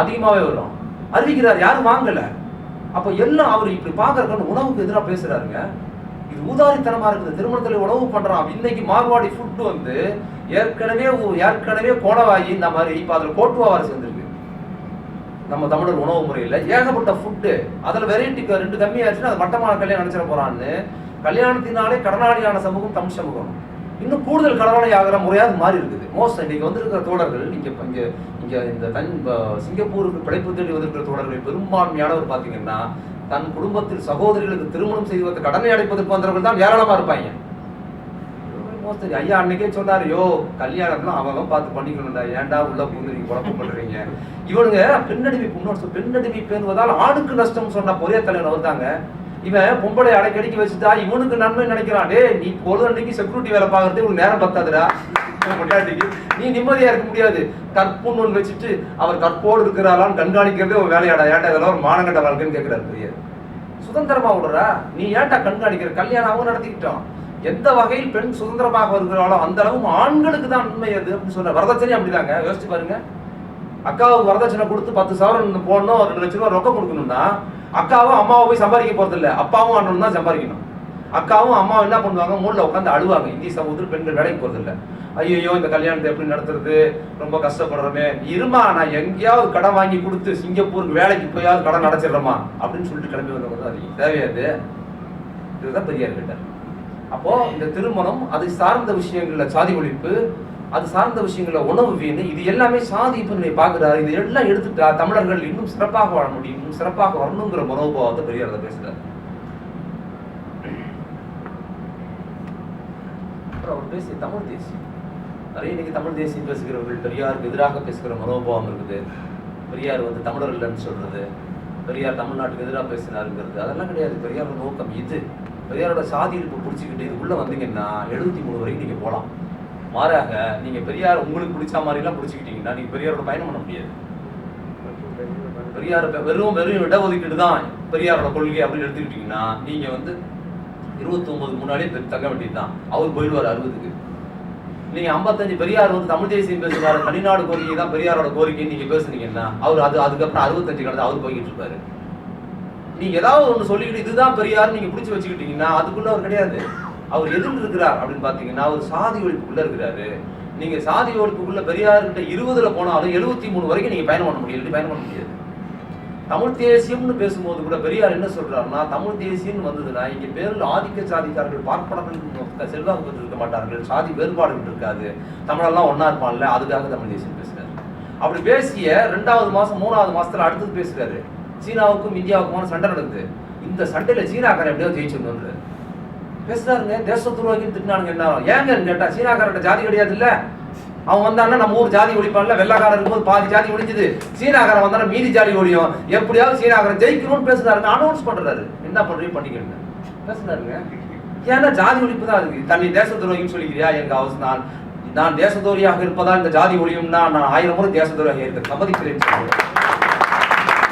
A: அதிகமாவே வரும். அறிவிக்கிறாரு, யாரும் வாங்கல. அப்ப எல்லாம் அவர் இப்படி பாக்குறதுக்கு உணவுக்கு எதிராக பேசுறாருங்க. இது ஊதாரித்தனமா இருக்குது. திருமணத்துல உணவு பண்றான். இன்னைக்கு மார்வாடி ஃபுட் ஏற்கனவே கோணவாயி இந்த மாதிரி இப்ப அதுல கோட்டுவாவாறு சேர்ந்துருக்கு. நம்ம தமிழர் உணவு முறையில ஏகப்பட்ட ஃபுட்டு. அதுல வெரைட்டி 2 கம்மியாச்சுன்னா அது மட்டமான கல்யாணம் நினைச்சிட போறான்னு கல்யாணத்தினாலே கடனாளியான சமூகம் தமிழ் சமூகம் இன்னும் கூடுதல் கடனாளி ஆகிற முறையாக மாறி இருக்குது. மோஸ்ட் இன்னைக்கு வந்திருக்கிற தோழர்கள் இங்க இந்த சிங்கப்பூருக்கு பிழைப்பு தேடி வந்திருக்கிற தோழர்கள் பெரும்பான்மையானவர் பாத்தீங்கன்னா தன் குடும்பத்தில் சகோதரிகளுக்கு திருமணம் செய்வதற்கு கடனை அடைப்பதற்கு வந்தவர்கள் தான் ஏராளமா இருப்பாங்க. ஐயா அன்னைக்கே சொன்னாரு, யோ கல்யாணம்லாம் அவங்க பார்த்து பண்ணிக்கணும்டா, ஏன்டா உள்ள புகுந்து நீங்க குழப்பம் பண்றீங்க. இவனுங்க பெண்ணடிமை பேணுவதால் ஆணுக்கு நஷ்டம் சொன்ன பொரிய தலைவர் வந்தாங்க. இவன் பொம்பளை அடைக்கடிக்கு வச்சுட்டா இவனுக்கு நன்மை நினைக்கிறான். டே நீ பொழுதன்னைக்கு செக்யூரிட்டி வேலை பாக்குறது இவனுக்கு நேரம் பத்தாதுடா. நீ நிம்மதியா இருக்க முடியாது. கற்புன்னு ஒன்று வச்சுட்டு அவர் கற்போடு இருக்கிறாளான்னு கண்காணிக்கிறதே ஒரு வேலையாடா. ஏன்டா இதெல்லாம் ஒரு மானங்கட்ட வாழ்க்கைன்னு கேட்கிறாரு பெரியார். சுதந்திரமா விடுறா நீ ஏன்டா கண்காணிக்கிற? கல்யாணம் அவங்க நடத்திக்கிட்டோம். எந்த வகையில் பெண் சுதந்திரமாக வருகிறாளோ அந்த அளவு ஆண்களுக்கு தான் நன்மை அது அப்படின்னு சொல்ற. வரதட்சணை அப்படிதாங்க. யோசிச்சு பாருங்க. அக்காவுக்கு வரதட்சணை கொடுத்து 10 சவரன் போடணும், 2 லட்சம் ரூபாய் ரொக்கம் கொடுக்கணும்னா அக்காவும் அம்மாவை போய் சம்பாதிக்க போறது இல்லை, அப்பாவும் அண்ணனும் தான் சம்பாதிக்கணும். அக்காவும் அம்மாவும் என்ன பண்ணுவாங்க, மூணுல உட்காந்து அழுவாங்க. இந்திய சமூகத்தில் பெண்கள் வேலைக்கு போறது இல்லை. ஐயோ இந்த கல்யாணத்தை எப்படி நடத்துறது, ரொம்ப கஷ்டப்படுறோமே, இருமா நான் எங்கேயாவது கடன் வாங்கி கொடுத்து சிங்கப்பூருக்கு வேலைக்கு போயாவது கடன் அடைச்சிடுறோமா அப்படின்னு சொல்லிட்டு கிளம்பி வந்தவங்க தான் அதிகம். தேவையாது. இதுதான் பெரியார் கேட்டார். அப்போ இந்த திருமணம் அது சார்ந்த விஷயங்கள்ல சாதி ஒழிப்பு, அது சார்ந்த விஷயங்கள்ல உணவு வீணு, இது எல்லாமே சாதி பின்னணி பார்க்கிறாரு. இது எல்லாம் எடுத்துட்டா தமிழர்கள் இன்னும் சிறப்பாக வாழ முடியும், இன்னும் சிறப்பாக வரணுங்கிற மனோபாவத்தை பெரியார் பேசுறாரு. அவர் பேசிய தமிழ் தேசியம். நிறைய இன்னைக்கு தமிழ் தேசியம் பேசுகிறவர்கள் பெரியாருக்கு எதிராக பேசுகிற மனோபாவம் இருக்குது. பெரியார் வந்து தமிழர் இல்லைன்னு சொல்றது, பெரியார் தமிழ்நாட்டுக்கு எதிராக பேசினாருங்கிறது, அதெல்லாம் கிடையாது. பெரியாரோட நோக்கம் இது. பெரியாரோட சாதி இருப்பு பிடிச்சிக்கிட்டு இதுக்குள்ள வந்தீங்கன்னா 73 வரைக்கும் நீங்க போகலாம். மாறாக நீங்க பெரியார் உங்களுக்கு பிடிச்ச மாதிரிலாம் பிடிச்சிக்கிட்டீங்கன்னா நீங்க பெரியாரோட பயணம் பண்ண முடியாது. பெரியார் வெறும் இடஒதுக்கீடு தான் பெரியாரோட கொள்கை அப்படின்னு எடுத்துக்கிட்டீங்கன்னா நீங்க வந்து 29 முன்னாடியே தங்க வேண்டியதுதான். அவர் போயிடுவார் 60க்கு. நீங்க 55 பெரியார் வந்து தமிழ் தேசியம் பேசுவாரு, தனிநாடு கோரிக்கை தான் பெரியாரோட கோரிக்கைன்னு நீங்க பேசுனீங்கன்னா அவர் அதுக்கப்புறம் 65 கடந்து அவர் போய்கிட்டு இருப்பாரு. நீங்க ஏதாவது ஒண்ணு சொல்லிக்கிட்டு இதுதான் பெரியார் நீங்க பிடிச்சி வச்சுக்கிட்டீங்கன்னா அதுக்குள்ள அவர் கிடையாது. அவர் எதில் இருக்கிறார் அப்படின்னு பாத்தீங்கன்னா அவர் சாதி ஒழிப்புக்குள்ள இருக்கிறாரு. நீங்க சாதி ஒழிப்புக்குள்ள பெரியார்கிட்ட 20ல போனாலும் 73 வரைக்கும் நீங்க பயணம் பண்ண முடியாது. பயணம் பண்ண முடியாது. தமிழ் தேசியம்னு பேசும்போது கூட பெரியார் என்ன சொல்றாருன்னா, தமிழ் தேசியம் வந்ததுன்னா இங்க பேரில் ஆதிக்க சாதிக்காரர்கள் பார்ப்பனர்கள் செல்வாக்கு பெற்று இருக்க மாட்டார்கள், சாதி வேறுபாடுகள் இருக்காது, தமிழெல்லாம் ஒன்னா இருப்பான்ல, அதுக்காக தமிழ் தேசியம் பேசுறாரு. அப்படி பேசிய 2வது மாசம் 3வது மாசத்துல அடுத்தது பேசுறாரு, சீனாவுக்கும் இந்தியாவுக்குமான சண்டை நடக்குது, இந்த சண்டையில சீனாக்காரன் எப்படியோ ஜெயிச்சிடணும்னு பேசுறாருங்க. தேச துரோகின்னு திட்டினானுங்க. என்ன ஏங்கன்னு கேட்டா, சீனாக்காரர்கிட்ட ஜாதி கிடையாது இல்ல, அவன் வந்தான்னா நம்ம ஊர் ஜாதி ஒழிப்பான்ல, வெள்ளாக்காரன் இருக்கும்போது பாதி ஜாதி ஒழிஞ்சுது, சீனாக்காரன் வந்தானா மீதி ஜாதி ஒழியும், எப்படியாவது சீனாக்காரன் ஜெயிக்கணும்னு பேசுறாருங்க. அனௌன்ஸ் பண்றாரு, என்ன பண்றீங்க பண்ணிக்கணும் பேசுறாருங்க. ஏன்னா ஜாதி ஒழிப்பு தான் இருக்கு. தண்ணி தேச துரோகின்னு சொல்லிக்கிறியா, எனக்கு அவசியம் நான் தேச துரோகியாக இருப்பதால் இந்த ஜாதி ஒழியும்னா நான் 1000 முறை தேச துரோகியாக இருக்க சம்மதிக்கிறேன்னு சொல்லுவேன்.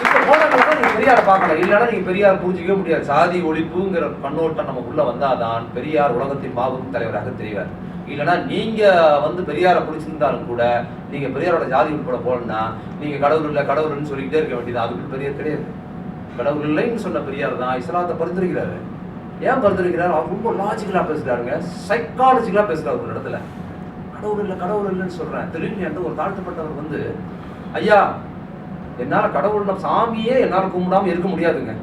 A: இப்ப போனவங்க நீங்க பெரியாரை பார்க்கலாம், இல்லைன்னா நீங்க பெரியார் புரிஞ்சிக்கவே முடியாது. சாதி ஒழிப்புங்கிற கண்ணோட்டம் நமக்குள்ள வந்தாதான் பெரியார் உலகத்தின் மாபெரும் தலைவராக தெரிவார். இல்லைன்னா நீங்க வந்து பெரியாரை பிடிச்சிருந்தாலும் கூட நீங்க பெரியாரோட ஜாதி உட்பட போலன்னா நீங்க கடவுள் இல்லை கடவுள்னு சொல்லிக்கிட்டே இருக்க வேண்டியது. அதுக்கு பெரியார் கிடையாது. கடவுள் இல்லைன்னு சொன்ன பெரியார் தான் இஸ்லாத்தை பரிந்துரைக்கிறாரு. ஏன் பரிந்துரைக்கிறாரு? அவர் ரொம்ப லாஜிக்கலா பேசுறாருங்க, சைக்காலஜிக்கலா பேசுறாரு. ஒரு இடத்துல கடவுள் இல்லை கடவுள் இல்லைன்னு சொல்றேன் திடீர்னு என்று ஒரு தாழ்த்தப்பட்டவர் வந்து, ஐயா என்னால கடவுள் சாமியே என்னால கும்பிடாம இருக்க முடியாதுங்க,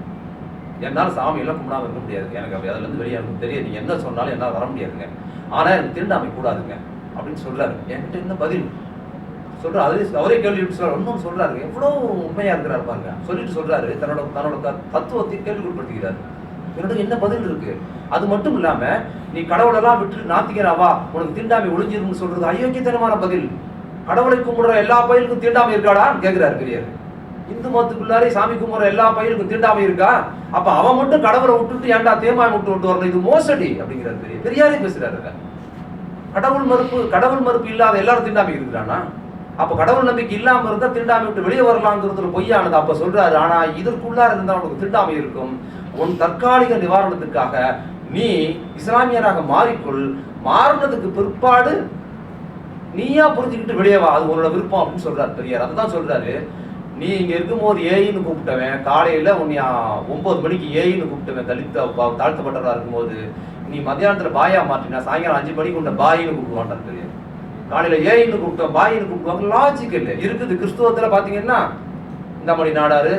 A: என்னால சாமி எல்லாம் கும்பிடாம இருக்க முடியாது, எனக்கு அப்படி அதுல இருந்து வெளியே எனக்கு தெரியாது, நீங்க என்ன சொன்னாலும் என்னால வர முடியாதுங்க, ஆனா எனக்கு தீண்டாமை கூடாதுங்க அப்படின்னு சொல்றாரு. என்கிட்ட என்ன பதில் சொல்ற, அவரே கேள்வி சொல்றாரு. இன்னும் சொல்றாரு, எவ்வளவு உண்மையா இருக்கிறாரு பாருங்க. சொல்லிட்டு சொல்றாரு, தன்னோட தத்துவத்தை கேள்விக்குட்படுத்துகிறார். என்னோட என்ன பதில் இருக்கு? அது மட்டும் இல்லாம நீ கடவுளெல்லாம் விட்டு நாத்திக்கிறாவா உனக்கு தீண்டாமை ஒளிஞ்சிருன்னு சொல்றது அயோக்கியத்தனமான பதில். கடவுளை கும்பிடுற எல்லா பயிலுக்கும் தீண்டாமை இருக்காடான்னு கேட்கிறாரு பெரியார். இந்து மதத்துக்குள்ளாரே சாமி கும்பிடுற எல்லா பயிலுக்கும் தீண்டாமை இருக்கா? அப்ப அவன் மட்டும் கடவுளை விட்டுட்டு ஏன்டா தேமாய் விட்டு வரணும், இது மோசடி அப்படிங்கிறாரு பெரியாரே பேசுறாரு. கடவுள் மறுப்பு இல்லாத எல்லாரும் தீண்டாமை இருக்கிறானா? அப்ப கடவுள் நம்பிக்கை இல்லாம இருந்தா தீண்டாமை விட்டு வெளியே வரலாம்ங்கிறது பொய்யானது. அப்ப சொல்றாரு, ஆனா இதற்குள்ளார இருந்தா உனக்கு தீண்டாமை இருக்கும். உன் தற்காலிக நிவாரணத்துக்காக நீ இஸ்லாமியராக மாறிக்கொள், மாறினதுக்கு பிற்பாடு நீயா புரிஞ்சுக்கிட்டு வெளியே வா, அது உன்னோட விருப்பம் அப்படின்னு சொல்றாரு பெரியார். அதுதான் சொல்றாரு, நீ இங்க இருக்கும்போது ஏயின்னு கூப்பிட்டவன் காலையில உன்னை 9 மணிக்கு ஏயின்னு கூப்பிட்டவன் தாழ்த்தப்பட்டவரா இருக்கும்போது நீ மத்தியானத்துல பாயா மாற்றினா சாயங்காலம் 5 மணிக்கு உன்னை பாயின்னு கூப்பிடுவான்டார் பெரியார். காலையில ஏயின்னு கூப்பிட்டோம் பாயின்னு கூப்பிடுவாங்க, லாஜிக் இல்லை இருக்குது. கிறிஸ்துவத்துல பாத்தீங்கன்னா இந்த மாதிரி நாடாரு,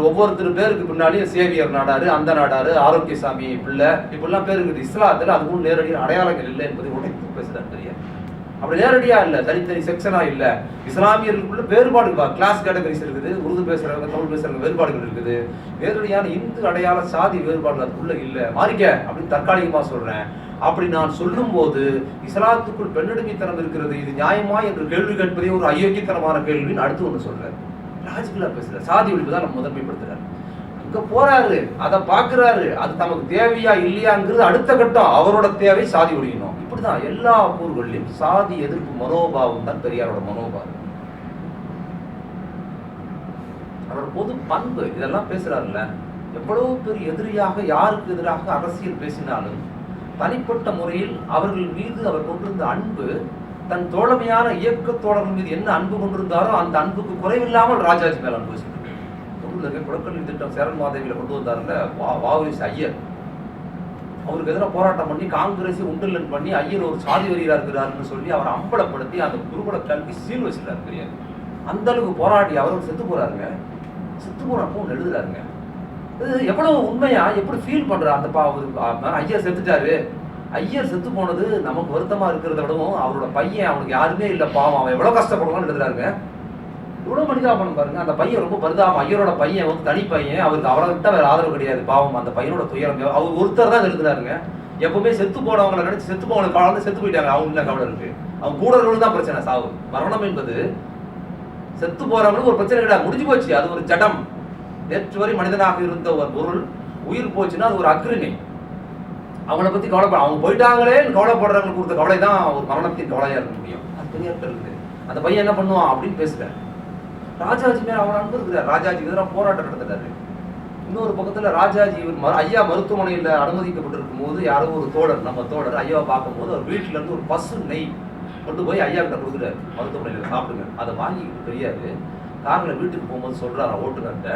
A: ஒவ்வொருத்தர் பேருக்கு பின்னாடியும் சேவியர் நாடாரு, அந்த நாடாரு, ஆரோக்கியசாமி பிள்ளை, இப்படிலாம் பேர் இருக்குது. இஸ்லாத்துல அதுவும் நேரடியாக அடையாளங்கள் இல்லை என்பதை உடைத்து பேசுறாரு பெரியார். அப்படி நேரடியா இல்ல, தனித்தனி செக்ஷனா இல்ல, இஸ்லாமியர்களுக்குள்ள வேறுபாடு கிளாஸ் கேட்டகரிஸ் இருக்குது, உருது பேசுறவங்க தமிழ் பேசுறவங்க வேறுபாடுகள் இருக்குது. நேரடியான இந்து அடையாள சாதி வேறுபாடு அதுக்குள்ள இல்ல, மாறிக்க அப்படின்னு தற்காலிகமா சொல்றேன். அப்படி நான் சொல்லும் போது இஸ்லாத்துக்குள் பெண்ணடிமைத்தனம் இருக்கிறது, இது நியாயமா என்று கேள்வி கேட்பதே ஒரு அயோக்கியத்தனமான கேள்வின்னு அடுத்து ஒண்ணு சொல்றேன். லாஜிக்கலா பேசுற சாதி ஒழிப்பு தான் நம்ம முதன்மைப்படுத்துறாரு. அங்க போறாரு, அதை பாக்குறாரு, அது தமக்கு தேவையா இல்லையாங்கிறது அடுத்த கட்டம். அவரோட தேவை சாதி ஒழிக்கணும். இப்படிதான் எல்லா கூறுகளிலும் சாதி எதிர்ப்பு மனோபாவம் தான் பெரியாரோட மனோபாவம். அவரோட பொது பண்பு இதெல்லாம் பேசுறாருல்ல. எவ்வளவு பெரிய எதிரியாக யாருக்கு எதிராக அரசியல் பேசினாலும் தனிப்பட்ட முறையில் அவர்கள் மீது அவர் கொண்டிருந்த அன்பு, தன் தோழமையான இயக்க தோழர்கள் மீது என்ன அன்பு கொண்டிருந்தாரோ அந்த அன்புக்கு குறைவில்லாமல் ராஜாஜி மேல அன்பு வச்சிருக்காரு. குளக்கல்வி திட்டம் சேரன் மாதேவியில கொண்டு வந்தாருல வாவிஸ் ஐயர், அவருக்கு எதிராக போராட்டம் பண்ணி காங்கிரஸ் உண்டில்லன் பண்ணி ஐயர் ஒரு சாதி வரியா இருக்கிறாருன்னு சொல்லி அவரை அம்பலப்படுத்தி அந்த குருகுல கல்வி சீல் வச்சிருக்காரு பெரியார். அந்த அளவுக்கு போராடி அவரும் செத்து போறாருங்க. செத்து போறப்போ எழுதுறாருங்க. இது எவ்வளவு உண்மையா எப்படி ஃபீல் பண்ற அந்த ஐயர் செத்துட்டாரு, ஐயர் செத்து போனது நமக்கு வருத்தமா இருக்கிறத விடவும் அவரோட பையன் அவனுக்கு யாருமே இல்லை பாவம், அவன் எவ்வளவு கஷ்டப்படுவான்னு எழுதுறாருங்க. இவ்வளவு மனிதாபனம் பாருங்க. அந்த பையன் ரொம்ப பரிதாபம். ஐயரோட பையன் வந்து தனி பையன், அவருக்கு அவரை விட்ட வேற ஆதரவு கிடையாது பாவம். அந்த பையனோட துயரம் அவர் ஒருத்தர் தான் எழுதுறாருங்க. எப்பவுமே செத்து போனவங்களை நினைச்சு செத்து போனவங்க காலம் செத்து போயிட்டாங்க, அவங்க கவலை இருக்கு. அவங்க கூட தான் பிரச்சனை. சாவு மரணம் என்பது செத்து போறவங்களுக்கு ஒரு பிரச்சனை கிடையாது, முடிஞ்சு போச்சு. அது ஒரு ஜடம். நேற்று வரை மனிதனாக இருந்த ஒரு பொருள் உயிர் போச்சுன்னா அது ஒரு அக்ரிணை. அவங்கள பத்தி கவலைப்பட, அவங்க போயிட்டாங்களே கவலைப்படுறவங்களுக்கு கொடுத்த கவலை தான் ஒரு மரணத்தின் கவலையா இருக்க முடியும். அது பெரியார்ட்ட இருக்குது. அந்த பையன் என்ன பண்ணுவான் அப்படின்னு பேசுறாரு. ராஜாஜி மேல அவன் அன்பு இருக்கிறார். ராஜாஜிக்கு எதிராக போராட்டம் நடத்துறாரு. இன்னொரு பக்கத்துல ராஜாஜி ஐயா மருத்துவமனையில அனுமதிக்கப்பட்டிருக்கும் போது யாரோ ஒரு தோழர், நம்ம தோழர் ஐயாவை பார்க்கும் போது அவர் வீட்டுல இருந்து ஒரு பசு நெய் கொண்டு போய் ஐயா கிட்ட கொடுக்குறாரு, மருத்துவமனையில சாப்பிடுங்க. அதை வாங்கிக்கிட்டு பெரியாரு கார்ல வீட்டுக்கு போகும்போது சொல்றாரு ஓட்டுநர்கிட்ட,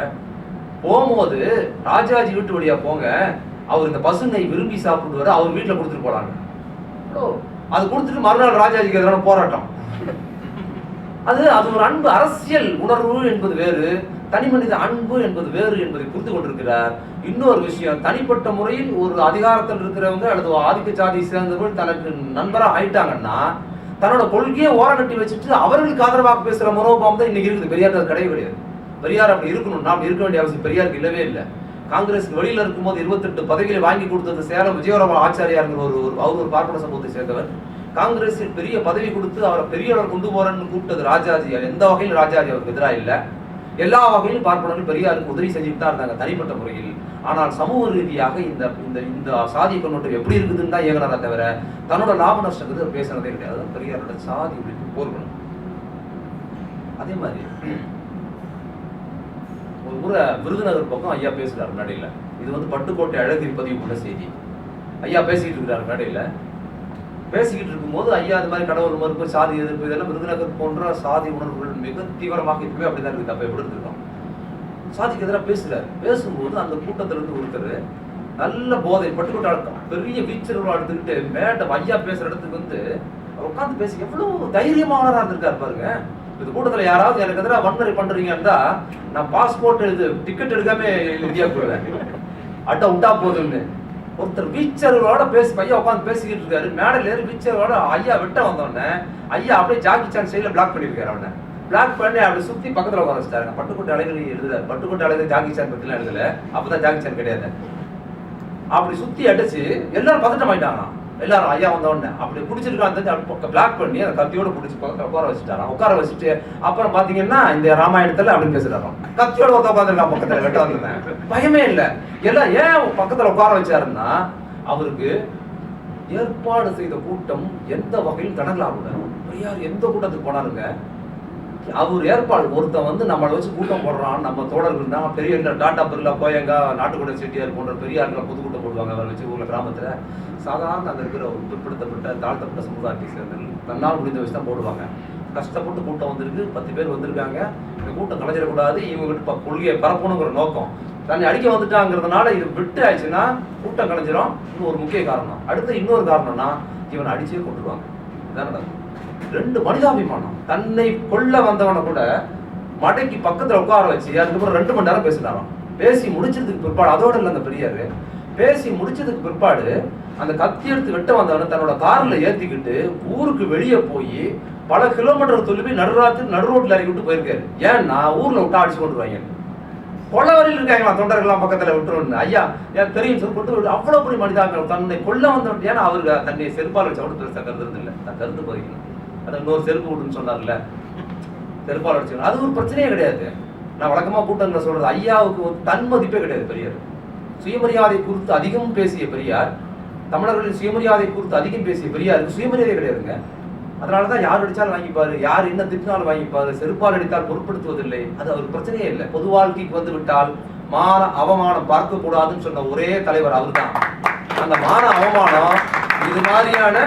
A: போகும்போது ராஜாஜி வீட்டு வழியா போங்க, அவர் இந்த பசு நெய் விரும்பி சாப்பிடுவாரு, அவர் வீட்டுல கொடுத்துட்டு போலாங்க. அது கொடுத்துட்டு மறுநாள் ராஜாஜிக்கு எதிரான போராட்டம். அது ஒரு அன்பு. அரசியல் உணர்வு என்பது வேறு, தனி மனித அன்பு என்பது வேறு என்பதை புரிந்து கொண்டிருக்கிறார். இன்னொரு விஷயம், தனிப்பட்ட முறையில் ஒரு அதிகாரத்தில் இருக்கிறவங்க அல்லது ஆதிக்க சாதி சேர்ந்தவர்கள் தனக்கு நண்பராக ஆயிட்டாங்கன்னா தன்னோட கொள்கையை ஓரம் கட்டி வச்சுட்டு அவர்களுக்கு ஆதரவாக பேசுற மனோபாவம் தான் இன்னைக்கு இருக்குது. பெரியார் அது கிடையவே கிடையாது. பெரியார் அப்படி இருக்கணும், நாம் இருக்க வேண்டிய அவசியம் பெரியாருக்கு இல்லவே இல்லை. காங்கிரஸ் வெளியில இருக்கும்போது 28 பதவிகளை வாங்கி கொடுத்தது சேலம் விஜயராம ஆச்சாரியாருங்கிற அவர் ஒரு பார்ப்பன சமூகத்தை சேர்ந்தவர். காங்கிரஸில் பெரிய பதவி கொடுத்து அவரை பெரிய அளவில் கொண்டு போறேன்னு கூப்பிட்டது ராஜாஜி. எந்த வகையில் ராஜாஜி அவருக்கு எதிராக இல்லை. எல்லா வகையிலும் பார்ப்பனர்கள் பெரியாருக்கு உதவி செஞ்சுட்டு தான் இருந்தாங்க தனிப்பட்ட முறையில். ஆனால் சமூக ரீதியாக இந்த சாதி கண்ணோட்டம் எப்படி இருக்குதுன்னு தான் இயங்கினாரா தவிர தன்னோட லாப நஷ்டத்தை பேசுனதே கிடையாது. பெரியாரோட சாதி போர்க்கணும். அதே மாதிரி ஒரு முறை விருதுநகர் பக்கம் ஐயா பேசுறாரு மேடையில. இது பட்டுக்கோட்டை அழகிரி பதிவு உள்ள செய்தி. ஐயா பேசிட்டு இருக்கிறாரு மேடையில. பேசிக்கிட்டு இருக்கும்போது ஐயா அது மாதிரி கடவுள் மறுப்பு, சாதி எதிர்ப்பு, இதெல்லாம் விருதுநகர் போன்ற சாதி உணர்வுகள் மிக தீவிரமாக இப்பவே அப்படிதான் இருக்குது. அப்ப எப்படி இருந்திருக்கோம், சாதிக்கு எதிராக பேசுறாரு. பேசும்போது அந்த கூட்டத்துல இருந்து ஒருத்தர் நல்ல போதை பட்டுக்கோட்டை அடக்கம் பெரிய வீச்சர்கள் எடுத்துக்கிட்டு மேட்ட ஐயா பேசுற இடத்துக்கு உட்காந்து பேசி எவ்வளவு தைரியமானவராக இருந்திருக்காரு பாருங்க. இந்த கூட்டத்துல யாராவது எனக்கு எதிராக வன்முறை பண்றீங்கன்னா நான் பாஸ்போர்ட் டிக்கெட் எடுக்காம இந்தியா போயிடுவேன், அட்டை விட்டா போதும்னு ஒருத்தர் வீச்சர்களோட ஐயா உட்காந்து பேசிக்கிட்டு இருக்காரு. மேடையில ஏறி வீச்சர்களோட ஐயா விட்ட வந்தோடனே ஐயா அப்படியே ஜாக்கி சான் ஸ்டைல பிளாக் பண்ணிருக்காரு. அவனை பிளாக் பண்ணி அப்படி சுத்தி பக்கத்துல உட்கார வச்சுட்டாரு. பட்டுக்கோட்டை அழகிரி எழுதுறாரு. பட்டுக்கோட்டை அழகிரி ஜாக்கி சான் பத்திலாம் எழுதல, அப்பதான் ஜாக்கி சான் கிடையாது. அப்படி சுத்தி அடிச்சு எல்லாரும் பதட்டம் ஆயிட்டாங்க. எல்லாரும் ஐயா வந்த உடனே அப்படி பிடிச்சிருக்காங்க, பிளாக் பண்ணி அந்த கத்தியோட பிடிச்சி பக்கத்துல உட்கார வச்சுட்டாராம். உட்கார வச்சுட்டு அப்புறம் பாத்தீங்கன்னா இந்த ராமாயணத்துல அப்படின்னு பேசுறாராம். கத்தியோட உட்காந்துருக்கான் பக்கத்துல வெட்ட வந்திருந்தேன். பயமே இல்லை. எல்லாம் ஏன் பக்கத்துல உட்கார வச்சாருன்னா அவருக்கு ஏற்பாடு செய்த கூட்டம் எந்த வகையில் தடங்கலாக பெரியார் எந்த கூட்டத்துக்கு போனாருங்க, அவர் ஏற்பாடு ஒருத்தன் நம்மளை வச்சு கூட்டம் போடுறான். நம்ம தோழர்கள் தான் பெரிய டாடா பிர்லா கோயங்கா நாட்டுக்கூட செட்டியார் போன்ற பெரியார்கள் பொதுக்கூட்டம் போடுவாங்க. அவரை வச்சு ஊர்ல கிராமத்துல சாதாரண அங்க இருக்கிற ஒரு பிற்படுத்தப்பட்ட தாழ்த்தப்பட்ட சமுதாயத்தை சேர்ந்தவர்கள் தன்னால் முடிந்த வச்சு தான் போடுவாங்க. கஷ்டப்பட்டு கூட்டம் வந்திருக்கு, 10 பேர் வந்திருக்காங்க. இந்த கூட்டம் கலைஞ்சிடக்கூடாது, இவங்க கொள்கையை பரப்பணுங்கிற நோக்கம். தன்னை அடிக்க வந்துட்டாங்கிறதுனால இது விட்டு ஆயிடுச்சுன்னா கூட்டம் கலைஞ்சிரும். இது ஒரு முக்கிய காரணம். அடுத்து இன்னொரு காரணம்னா இவனை அடிச்சே கொண்டுருவாங்க. இதான் நடக்கும். 2 மனிதாபிமானம். தன்னை கொல்ல வந்தவனை கூட மடைக்கு பக்கத்துல உட்கார வச்சு அதுக்கப்புறம் 2 மணி நேரம் பேசினாராம். பேசி முடிச்சதுக்கு பிற்பாடு, அதோட இல்லை அந்த பெரியாரு, பேசி முடிச்சதுக்கு பிற்பாடு அந்த கத்தி எடுத்து வெட்ட வந்தவனை தன்னோட கார்ல ஏத்திக்கிட்டு ஊருக்கு வெளியே போய் பல கிலோமீட்டர் தொலைவி நடு ரோட்ல இறக்கி விட்டு போயிருக்காரு. ஏன்னா ஊர்ல விட்டா அடிச்சு கொண்டுருவாங்க, கொள்ள வரையில் இருக்காங்களா தொண்டர்கள்லாம் பக்கத்துல விட்டுருன்னு. ஐயா ஏன் தெரியும் சொல்லி கொண்டு அவ்வளவு பெரிய மனிதாக்கள் தன்னை கொல்ல வந்தவன். ஏன்னா அவருக்கு தன்னை செருப்பால் வச்சு அவ்வளவு பெருசா கருதுறது இல்லை, நான் கருத்து போறீங்க. அது இன்னொரு செருப்பு விடுன்னு சொன்னார்ல, செருப்பால் அடிச்சு அது ஒரு பிரச்சனையே கிடையாது. நான் வழக்கமா கூட்டங்களை சொல்றது, ஐயாவுக்கு தன் மதிப்பே கிடையாது. பெரியார் சுயமரியாதை குறித்து அதிகம் பேசிய பெரியார், தமிழர்களின் சுயமரியாதை குறித்து அதிகம் பேசிய பெரியாருக்கு சுயமரியாதை கிடையாதுங்க. அதனாலதான் யார் அடிச்சாலும் வாங்கிப்பாரு, யார் என்ன திட்டினாலும் வாங்கிப்பாரு, செருப்பால் அடித்தால் பொருட்படுத்துவதில்லை. அது அவர் பிரச்சனையே இல்லை. பொது வாழ்க்கைக்கு வந்து விட்டால் மான அவமானம் பார்க்க கூடாதுன்னு சொன்ன ஒரே தலைவர் அவர் தான். அந்த மான அவமானம் இது மாதிரியான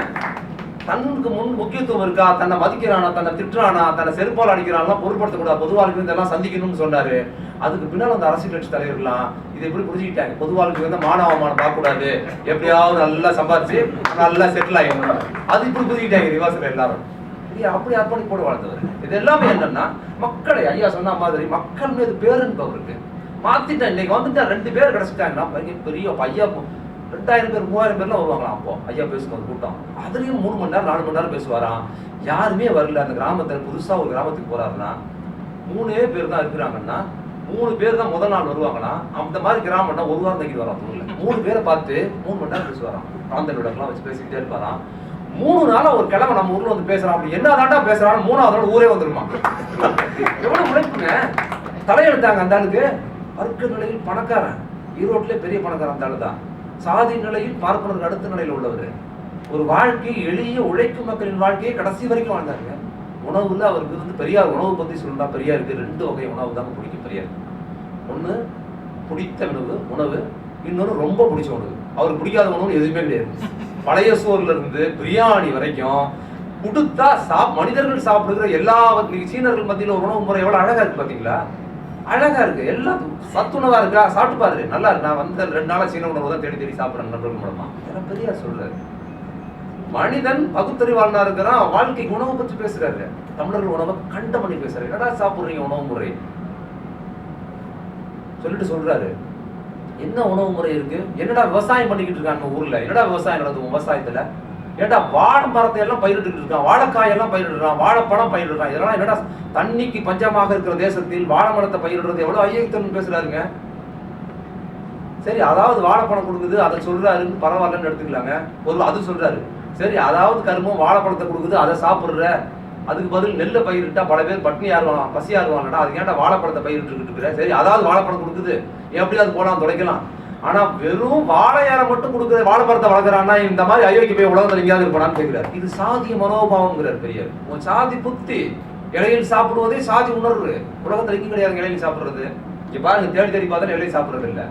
A: தனக்கு முன் முக்கியத்துவம் இருக்கா, தன்னை மதிக்கிறானா, தன்னை திட்டுறானா, தன்னை செருப்பால் அடிக்கிறானா பொருட்படுத்தக்கூடாது, பொது வாழ்க்கை இதெல்லாம் சந்திக்கணும்னு சொன்னாரு. அதுக்கு பின்னால் அந்த அரசியல் கட்சி தலைவர்கள்லாம் இதை எப்படி புரிஞ்சுக்கிட்டாங்க, பொது வாழ்க்கை வந்து மான அவமானம் பார்க்கக்கூடாது, எப்படியாவது நல்லா சம்பாதிச்சு நல்லா செட்டில் ஆகிடணும், அது இப்படி புரிஞ்சுக்கிட்டாங்க ரிவாசல் எல்லாரும். அப்படி அர்ப்பணி போட வாழ்ந்தவர். இது எல்லாமே என்னன்னா மக்களை ஐயா சொன்ன மாதிரி மக்கள் மீது பேருன்னு அவருக்கு மாத்திட்டேன். இன்னைக்கு வந்துட்டு 2 பேர் கிடைச்சிட்டாங்கன்னா பெரிய ஐயா 2000 பேர் 3000 பேர்லாம் வருவாங்களாம். அப்போ ஐயா பேசும்போது கூட்டம் அதுலயும் 3 மணி நேரம் 4 மணி நேரம் பேசுவாராம். யாருமே வரல. அந்த கிராமத்துல புதுசா ஒரு கிராமத்துக்கு போறாருன்னா 3 பேர் தான் இருக்கிறாங்கன்னா 3 பேர் தான் முதல் நாள் வருவாங்களாம். அந்த மாதிரி கிராமம்னா ஒரு வாரம் தங்கி வரான் ஊர்ல. 3 பேரை பார்த்து 3 மணி நேரம் பேசுவாராம். குழந்தை விடலாம் வச்சு பேசிக்கிட்டே இருப்பாராம். 3 நாளா ஒரு கிழமை நம்ம ஊர்ல வந்து பேசுறான். அப்படி என்ன தாண்டா பேசுறான்னு 3வது நாள் ஊரே வந்துருமா. எவ்வளவு உழைப்புங்க. தலையெடுத்தாங்க அந்த ஆளுக்கு. வர்க்க நிலையில் பணக்காரன், ஈரோட்ல பெரிய பணக்காரன் அந்த ஆளு தான். சாதி நிலையில் பார்ப்பனருக்கு அடுத்த நிலையில் உள்ளவர். ஒரு வாழ்க்கை எளிய உழைக்கும் மக்களின் வாழ்க்கையை கடைசி வரைக்கும் வாழ்ந்தாங்க. உணவுல அவருக்கு வந்து பெரியார் உணவு பத்தி சொல்லா. பெரியாருக்கு 2 வகை உணவு தாங்க பிடிக்கும் பெரியார். ஒண்ணு பிடித்த உணவு, இன்னொன்று ரொம்ப பிடிச்ச உணவு. அவருக்கு பிடிக்காத உணவு எதுவுமே கிடையாது. பழைய சோறுல இருந்து பிரியாணி வரைக்கும் கொடுத்தா மனிதர்கள் சாப்பிடுகிற எல்லா சீனர்கள் மத்தியில ஒரு உணவு முறை எவ்வளவு அழகா இருக்கு பாத்தீங்களா? அழகா இருக்கு. எல்லாம் சத்துணவா இருக்கா? சாப்பிட்டு பாரு, நல்லா இருக்கு. நான் வந்து 2 நாளா சீன உணவு தான் தேடி தேடி சாப்பிடுறேன் நண்பர்கள் மூலமா. ஏன்னா பெரியார் சொல்றாரு, மனிதன் பகுத்தறிவாளனா இருக்கிறான். வாழ்க்கைக்கு உணவை பற்றி பேசுறாரு. தமிழர்கள் உணவை கண்ட பண்ணி பேசுறாரு. என்னடா சாப்பிடுறீங்க உணவு முறை சொல்லிட்டு சொல்றாரு. என்ன உணவு முறை இருக்கு? என்னடா விவசாயம் பண்ணிக்கிட்டு இருக்காங்க ஊர்ல? என்னடா விவசாயம் நடக்குது விவசாயத்துல? ஏன்டா வாழை மரத்தை எல்லாம் பயிரிட்டு இருக்கான், வாழைக்காய் எல்லாம் பயிரிடுறான், வாழைப்பழம் பயிரிடுறான். இதெல்லாம் என்னடா தண்ணிக்கு பஞ்சமாக இருக்கிற தேசத்தில் வாழை மரத்தை பயிரிடுறது எவ்வளவு ஐயத்தம் பேசுறாருங்க. சரி, அதாவது வாழைப்பழம் கொடுக்குது அதை சொல்றாருன்னு பரவாயில்லன்னு எடுத்துக்கலாங்க. ஒரு அது சொல்றாரு. சரி, அதாவது கரும்பும் வாழைப்பழத்தை கொடுக்குது அதை சாப்பிடுற, அதுக்கு பதில் நெல்லை பயிரிட்டா பல பேர் பட்னி ஆறுவான், பசி ஆறுவான்டா, அதுக்கு ஏன்டா வாழைப்பழத்தை பயிரிட்டு இருக்கிற? சரி, அதாவது வாழைப்பழம் கொடுக்குது, எப்படியாவது போலாம் துடைக்கலாம். ஆனா வெறும் வாழையார மட்டும் கொடுக்குற வாழைப்பழத்தை வளர்க்குறான்னா இந்த மாதிரி அயோக்கிய போய் உலகத்தில் எங்கேயாவது இருப்பானான்னு கேட்கிறார். இது சாதிய மனோபாவம்ங்கிறார் பெரியார். உன் சாதி புத்தி. இலையில் சாப்பிடுவதே சாதி உணர்வு. உலகத்தில் எங்கேயும் கிடையாது இலையில் சாப்பிடுறது. இங்க பாருங்க, தேடி தேடி பார்த்தா இலையில் சாப்பிடுறது இல்லை.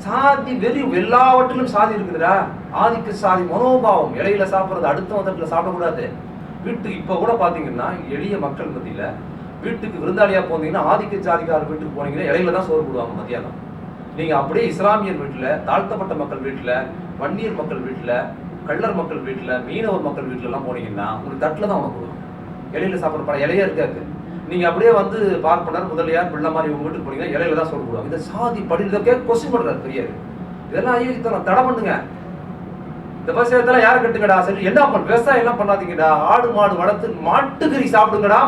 A: சாதி வெறி எல்லாவற்றிலும் சாதி இருக்குதுடா. ஆதிக்க சாதி மனோபாவம். இலையில சாப்பிடுறது, அடுத்த மதத்துல சாப்பிடக்கூடாது. வீட்டுக்கு இப்ப கூட பாத்தீங்கன்னா எளிய மக்கள் மத்தியில வீட்டுக்கு விருந்தாளியா போனீங்கன்னா ஆதிக்க சாதிக்கார வீட்டுக்கு போனீங்கன்னா இலையில தான் சோறு போடுவாங்க மத்தியானம். நீங்க அப்படியே இஸ்லாமியர் வீட்டுல, தாழ்த்தப்பட்ட மக்கள் வீட்டுல, வன்னியர் மக்கள் வீட்டுல, கள்ளர் மக்கள் வீட்டுல, மீனவர் மக்கள் வீட்டுல எல்லாம் போனீங்கன்னா உங்களுக்கு தட்டுல தான் உணவு போடுவாங்க. இலையில சாப்பிட்ற படம் இலையா இருக்காது. நீங்க அப்படியே வந்து பார்ப்பனர், முதலியார், பிள்ளை மாதிரி உங்க வீட்டுக்கு போனீங்கன்னா இலையில தான் சோறு போடுவாங்க. இந்த சாதி படிக்க கொஸ்டின் பண்றாரு பெரியார். இதெல்லாம் ஐயோ தடை பண்ணுங்க. இந்த விவசாயத்தெல்லாம் யாரை கட்டுங்கடா? சரி, என்ன விவசாயம் எல்லாம் பண்ணாதீங்கடா. ஆடு மாடு வளர்த்து மாட்டுக்கறி சாப்பிடுங்கடா.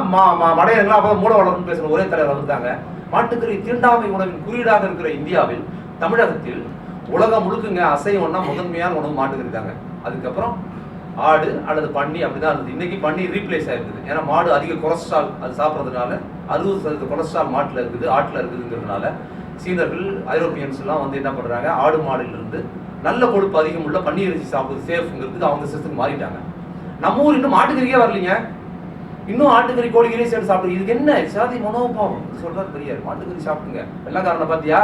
A: மடையங்களா அப்பதான் மூட வளர்ந்து பேசுற ஒரே தலைவர் வந்துட்டாங்க. மாட்டுக்கறி தீண்டாமை உணவின் குறியீடாக இருக்கிற இந்தியாவில், தமிழகத்தில் உலகம் முழுக்குங்க அசைவம்னா முதன்மையான உணவு மாட்டுக்கறி தாங்க. அதுக்கப்புறம் ஆடு அல்லது பன்னி அப்படிதான் இருந்தது. இன்னைக்கு பன்னி ரீப்ளேஸ் ஆயிருக்குது. ஏன்னா மாடு அதிக கொலஸ்ட்ரால் அது சாப்பிட்றதுனால 60% கொலஸ்ட்ரால் மாட்டுல இருக்குது, ஆட்டுல இருக்குதுங்கிறதுனால சீனர்கள், ஐரோப்பியன்ஸ் எல்லாம் வந்து என்ன பண்றாங்க, ஆடு மாடுல இருந்து நல்ல கொழுப்பு அதிகம் உள்ள பன்னி இறைச்சி சாப்பிடுறது சேஃப்ங்கிறதுக்கு அவங்க சிஸ்டத்துக்கு மாறிட்டாங்க. நம்ம ஊர் இன்னும் மாட்டுக்கறியே வரலீங்க. இன்னும் ஆட்டுக்கறி கோழிக்கறியே சேர்த்து சாப்பிடுங்க. இதுக்கு என்ன சாதி மனோபாவம் சொல்றாரு பெரியார். மாட்டுக்கறி சாப்பிடுங்க. வெள்ளக்காரனை பாத்தியா